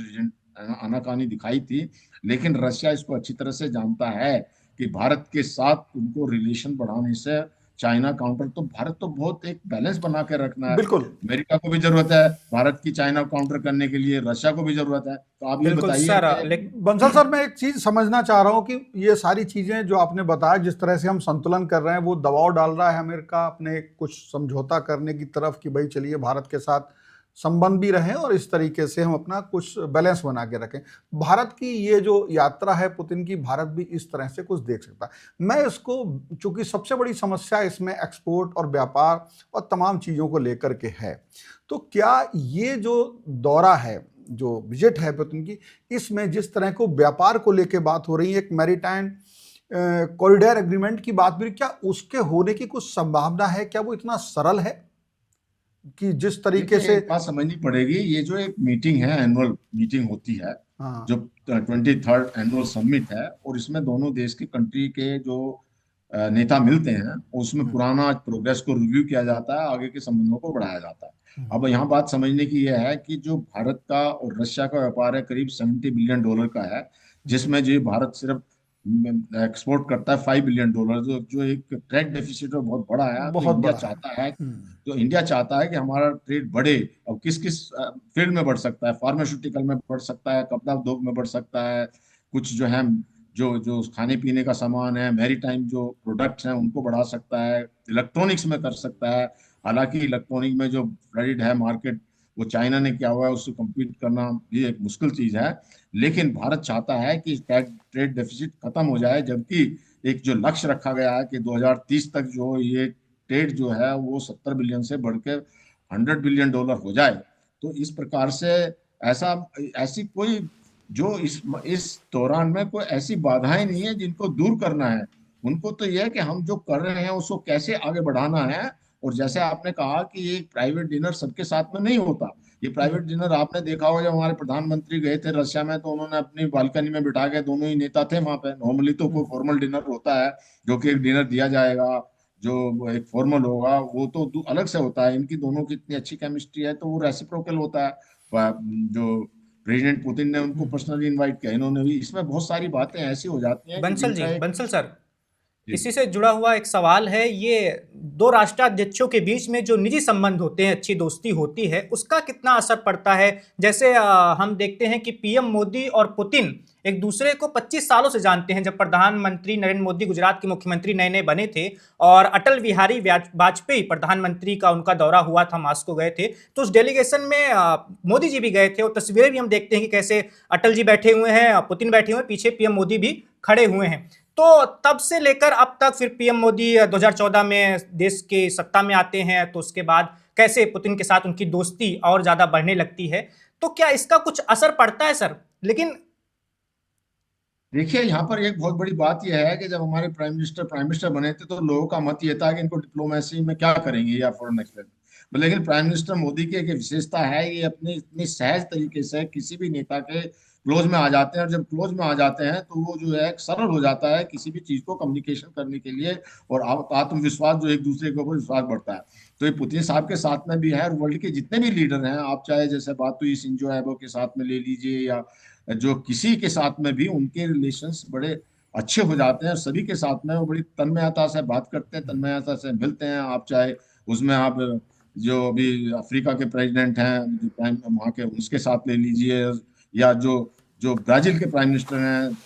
आनाकानी दिखाई थी। लेकिन रशिया इसको अच्छी तरह से जानता है कि भारत के साथ उनको रिलेशन बढ़ाने से चाइना काउंटर, तो भारत तो बहुत एक बैलेंस बना के रखना है। बिल्कुल अमेरिका को भी जरूरत है भारत की चाइना काउंटर करने के लिए, रशिया को भी जरूरत है। तो आप ये बिल्कुल बताइए सर। कि बंसल सर, मैं एक चीज समझना चाह रहा हूं कि ये सारी चीजें जो आपने बताया, जिस तरह से हम संतुलन कर रहे हैं, वो दबाव डाल रहा है अमेरिका अपने कुछ समझौता करने की तरफ कि भाई चलिए भारत के साथ संबंध भी रहे और इस तरीके से हम अपना कुछ बैलेंस बना के रखें। भारत की ये जो यात्रा है पुतिन की, भारत भी इस तरह से कुछ देख सकता है। मैं इसको, चूंकि सबसे बड़ी समस्या इसमें एक्सपोर्ट और व्यापार और तमाम चीज़ों को लेकर के है, तो क्या ये जो दौरा है, जो विजिट है पुतिन की, इसमें जिस तरह को व्यापार को लेकर बात हो रही है, एक मैरीटाइम कॉरिडोर एग्रीमेंट की बात भी, क्या उसके होने की कुछ संभावना है? क्या वो इतना सरल है कि जिस तरीके देखिए, से एक बात समझनी पड़ेगी। ये जो एक मीटिंग है, एनुअल मीटिंग होती है, हाँ जो 23rd एनुअल समिट है, और इसमें दोनों देश के कंट्री के जो नेता मिलते हैं, उसमें पुराना प्रोग्रेस को रिव्यू किया जाता है, आगे के संबंधों को बढ़ाया जाता है। अब यहाँ बात समझने की यह है कि जो भारत का और रशिया का व्यापार है करीब $70 बिलियन का है, जिसमें जो भारत सिर्फ एक्सपोर्ट करता है $5 बिलियन, जो एक ट्रेड डेफिसिट बहुत बड़ा है। तो बहुत इंडिया बड़ा है। चाहता है, तो इंडिया चाहता है कि हमारा ट्रेड बढ़े। अब किस किस फील्ड में बढ़ सकता है? फार्मास्यूटिकल में बढ़ सकता है, कपड़ा उद्योग में बढ़ सकता है, कुछ जो है जो जो खाने पीने का सामान है, मैरीटाइम जो प्रोडक्ट्स हैं उनको बढ़ा सकता है, इलेक्ट्रॉनिक्स में कर सकता है। हालांकि इलेक्ट्रॉनिक में जो क्रेडिट है मार्केट, वो चाइना ने किया हुआ है, उससे कम्पीट करना भी एक मुश्किल चीज है। लेकिन भारत चाहता है कि ट्रेड डेफिसिट खत्म हो जाए, जबकि एक जो लक्ष्य रखा गया है कि 2030 तक जो ये ट्रेड जो है वो 70 बिलियन से बढ़ के $100 बिलियन हो जाए। तो इस प्रकार से ऐसा ऐसी कोई जो इस दौरान में कोई ऐसी बाधाएं नहीं है जिनको दूर करना है। उनको तो यह है कि हम जो कर रहे हैं उसको कैसे आगे बढ़ाना है। और जैसे आपने कहा कि ये प्राइवेट डिनर सबके साथ में नहीं होता। ये प्राइवेट डिनर आपने देखा होगा, जब हमारे प्रधानमंत्री गए थे रशिया में, तो उन्होंने अपनी बालकनी में बिठा के, दोनों ही नेता थे वहां पे। नॉर्मली तो कोई फॉर्मल डिनर होता है, जो कि एक डिनर दिया जाएगा जो एक फॉर्मल होगा, वो तो अलग से होता है। इनकी दोनों की इतनी अच्छी केमिस्ट्री है, तो वो रेसिप्रोकल होता है। जो प्रेसिडेंट पुतिन ने उनको पर्सनली इनवाइट किया, इन्होंने भी। इसमें बहुत सारी बातें ऐसी हो जाती हैं कि बंसल जी, जिनका एक, बंसल सर, इसी से जुड़ा हुआ एक सवाल है, ये दो राष्ट्राध्यक्षों के बीच में जो निजी संबंध होते हैं, अच्छी दोस्ती होती है, उसका कितना असर पड़ता है? जैसे हम देखते हैं कि पीएम मोदी और पुतिन एक दूसरे को 25 सालों से जानते हैं। जब प्रधानमंत्री नरेंद्र मोदी गुजरात के मुख्यमंत्री नए नए बने थे और अटल बिहारी वाजपेयी प्रधानमंत्री का उनका दौरा हुआ था, मॉस्को गए थे, तो उस डेलीगेशन में मोदी जी भी गए थे और तस्वीरें भी हम देखते हैं कि कैसे अटल जी बैठे हुए हैं, पुतिन बैठे हुए हैं, पीछे पीएम मोदी भी खड़े हुए हैं। तो तब से लेकर अब तक फिर पीएम मोदी 2014 में देश के सत्ता में आते हैं, तो उसके बाद कैसे पुतिन के साथ उनकी दोस्ती और ज्यादा बढ़ने लगती है। तो क्या इसका कुछ असर पड़ता है सर? लेकिन देखिए, यहाँ पर एक बहुत बड़ी बात यह है कि जब हमारे प्राइम मिनिस्टर बने थे तो लोगों का मत ये था कि इनको डिप्लोमेसी में क्या करेंगे या फॉरेन एक्सपेंस। लेकिन प्राइम मिनिस्टर मोदी की एक विशेषता है, ये अपने इतनी सहज तरीके से किसी भी नेता के क्लोज में आ जाते हैं, और जब क्लोज में आ जाते हैं तो वो जो है सरल हो जाता है किसी भी चीज को कम्युनिकेशन करने के लिए, और आत्मविश्वास जो एक दूसरे के ऊपर विश्वास बढ़ता है। तो ये पुतिन साहब के साथ में भी है, और वर्ल्ड के जितने भी लीडर हैं, आप चाहे जैसे बात हुई शिंजो एबे के साथ में ले लीजिए, या जो किसी के साथ में भी उनके रिलेशंस बड़े अच्छे हो जाते हैं, और सभी के साथ में वो बड़ी तन्मयता से बात करते हैं, तन्मयता से मिलते हैं। आप चाहे उसमें आप जो अभी अफ्रीका के प्रेसिडेंट हैं, जो प्राइम वहाँ के, उसके साथ ले लीजिए, या जो जो ब्राजील के प्राइम मिनिस्टर हैं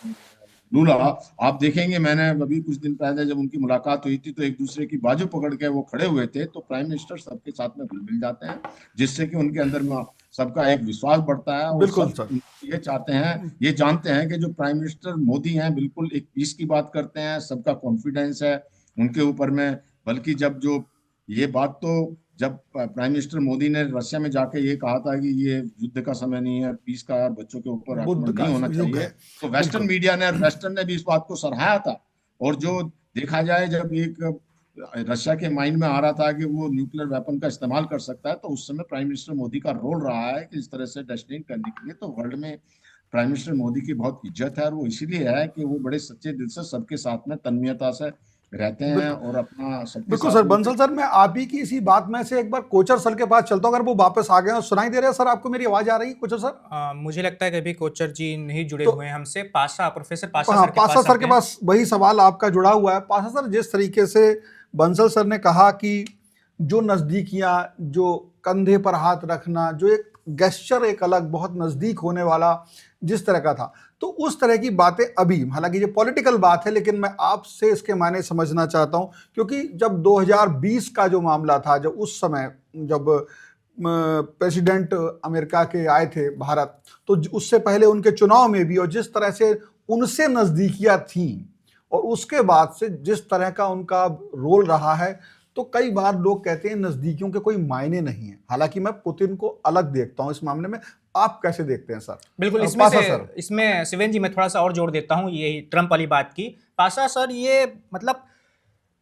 लूला, आप देखेंगे, मैंने अभी कुछ दिन पहले जब उनकी मुलाकात हुई थी तो एक दूसरे की बाजू पकड़ के वो खड़े हुए थे। तो प्राइम मिनिस्टर सबके साथ में घुल मिल जाते हैं, जिससे कि उनके अंदर में सबका एक विश्वास बढ़ता है, और बिल्कुल सब सर। ये चाहते हैं, ये जानते हैं कि जो प्राइम मिनिस्टर मोदी हैं बिल्कुल एक पीस की बात करते हैं, सबका कॉन्फिडेंस है उनके ऊपर में। बल्कि जब जो ये बात तो जब प्राइम मिनिस्टर मोदी ने रशिया में जाके ये कहा था कि ये युद्ध का समय नहीं है, पीस का, और बच्चों के ऊपर बुद्ध आक्रमण का नहीं होना युग चाहिए, है। तो वेस्टर्न बिल्कुल। मीडिया ने, वेस्टर्न ने भी इस बात को सराहाया था। और जो देखा जाए, जब एक रशिया के माइंड में आ रहा था कि वो न्यूक्लियर वेपन का इस्तेमाल कर सकता है, तो उस समय प्राइम मिनिस्टर मोदी का रोल रहा है कि इस तरह से डेस्टिनेट करने के लिए। तो वर्ल्ड में प्राइम मिनिस्टर मोदी की बहुत इज्जत है, और वो इसीलिए है कि वो बड़े सच्चे दिल से सबके साथ में तन्मयता से रहते हैं, बिल्कुल। और अपना सबके बिल्कुल साथ सर। मिलते बंसल हैं। सर, मैं आप ही की इसी बात में से एक बार कोचर सर के पास चलता हूँ, अगर वो वापस आ गए हैं। सुनाई दे रहे हैं सर आपको? मेरी आवाज आ रही है कोचर सर? मुझे लगता है कि अभी कोचर जी नहीं जुड़े तो हुए हैं हमसे। पाशा, प्रोफेसर पाशा हाँ, सर के पासा पास सर चलते के हैं। पास वही सवाल आपका जुड़ा हुआ है। पासा सर, जिस तरीके से बंसल सर ने कहा कि जो नजदीकियां, जो कंधे पर हाथ रखना, जो एक गेस्चर, एक अलग बहुत नजदीक होने वाला जिस तरह का था, तो उस तरह की बातें अभी, हालांकि ये पॉलिटिकल बात है, लेकिन मैं आपसे इसके मायने समझना चाहता हूं। क्योंकि जब 2020 का जो मामला था, जब उस समय जब प्रेसिडेंट अमेरिका के आए थे भारत, तो उससे पहले उनके चुनाव में भी, और जिस तरह से उनसे नजदीकियां थी, और उसके बाद से जिस तरह का उनका रोल रहा है, तो कई बार लोग कहते हैं नजदीकियों के कोई मायने नहीं है। हालांकि मैं पुतिन को अलग देखता हूं इस मामले में। आप कैसे देखते हैं सर? बिल्कुल। पासा सर। इसमें शिवेन जी मैं थोड़ा सा और जोड़ देता हूं यही ट्रंप वाली बात की। पाशा सर, ये मतलब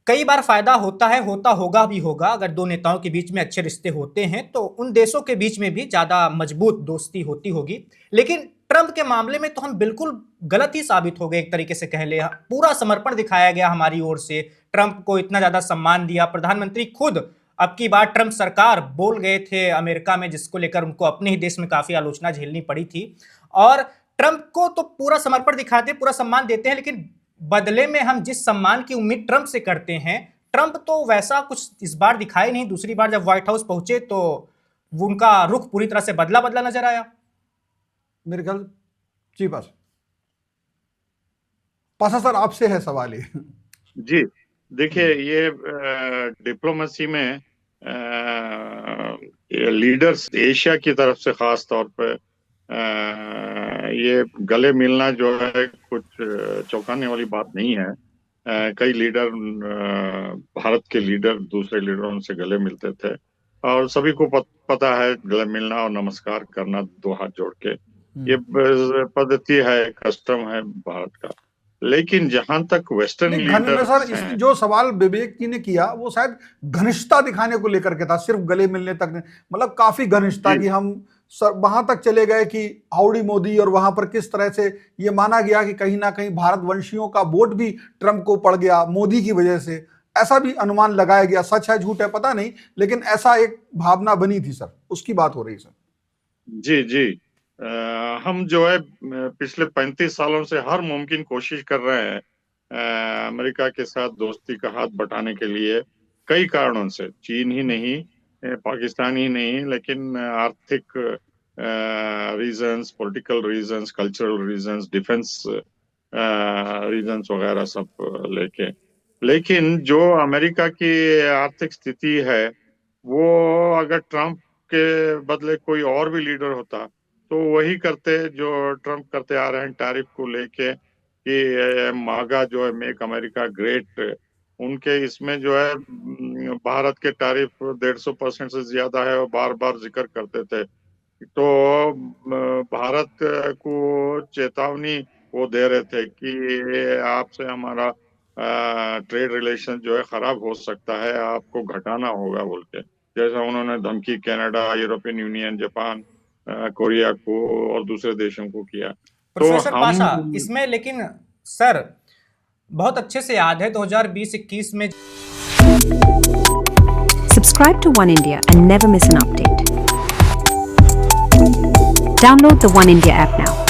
कई बार फायदा होता है, होता होगा भी होगा, अगर दो नेताओं के बीच में अच्छे रिश्ते होते हैं तो उन देशों के बीच में भी ज्यादा मजबूत दोस्ती होती होगी। लेकिन ट्रंप के मामले में तो हम बिल्कुल गलत ही साबित हो गए, एक तरीके से कह ले। पूरा समर्पण दिखाया गया हमारी ओर से, ट्रंप को इतना ज्यादा सम्मान दिया। प्रधानमंत्री खुद अब की बार ट्रंप सरकार बोल गए थे अमेरिका में, जिसको लेकर उनको अपने ही देश में काफी आलोचना झेलनी पड़ी थी। और ट्रंप को तो पूरा समर्पण दिखाते हैं, पूरा सम्मान देते हैं, लेकिन बदले में हम जिस सम्मान की उम्मीद ट्रंप से करते हैं, ट्रंप तो वैसा कुछ इस बार दिखाए नहीं। दूसरी बार जब व्हाइट हाउस पहुंचे तो वो उनका रुख पूरी तरह से बदला बदला नजर आया मेरे ख्याल। जी पासा सर, आपसे है सवाल ये। जी, देखिए, ये डिप्लोमेसी में लीडर्स एशिया की तरफ से खास तौर पे ये गले मिलना जो है कुछ चौंकाने वाली बात नहीं है। कई लीडर, भारत के लीडर दूसरे लीडरों से गले मिलते थे, और सभी को पता है गले मिलना और नमस्कार करना दो हाथ जोड़ के, ये पद्धति है, कस्टम है भारत का। लेकिन जहां तक वेस्टर्न नहीं, लीडर्स सर, इस हैं, जो सवाल विवेक जी ने किया वो शायद घनिष्ठता दिखाने को लेकर के था, सिर्फ गले मिलने तक नहीं। मतलब काफी घनिष्ठता की हम वहां तक चले गए कि हाउडी मोदी, और वहां पर किस तरह से ये माना गया कि कहीं ना कहीं भारतवंशियों का वोट भी ट्रंप को पड़ गया मोदी की वजह से। ऐसा भी अनुमान लगाया गया, सच है झूठ है पता नहीं, लेकिन ऐसा एक भावना बनी थी सर, उसकी बात हो रही सर। जी जी। हम जो है पिछले 35 सालों से हर मुमकिन कोशिश कर रहे हैं अमेरिका के साथ दोस्ती का हाथ बटाने के लिए कई कारणों से, चीन ही नहीं, पाकिस्तान ही नहीं, लेकिन आर्थिक reasons, political reasons, cultural reasons, defence reasons वगैरह सब लेके। लेकिन जो अमेरिका की आर्थिक स्थिति है, वो अगर ट्रम्प के बदले कोई और भी लीडर होता तो वही करते जो ट्रम्प करते आ रहे हैं टैरिफ को लेके, कि मागा जो है, मेक अमेरिका ग्रेट, उनके इसमें जो है भारत के टैरिफ 150% से ज्यादा है और बार बार जिक्र करते थे। तो भारत को चेतावनी वो दे रहे थे कि आपसे हमारा ट्रेड रिलेशन जो है खराब हो सकता है, आपको घटाना होगा बोल के। जैसा उन्होंने धमकी Canada, European union, Japan, Korea को और दूसरे देशों को किया। प्रोफेसर पाशा, इसमें लेकिन सर बहुत अच्छे से याद है 2020-21 में। Subscribe to One India and never miss an update. Download the One India app now.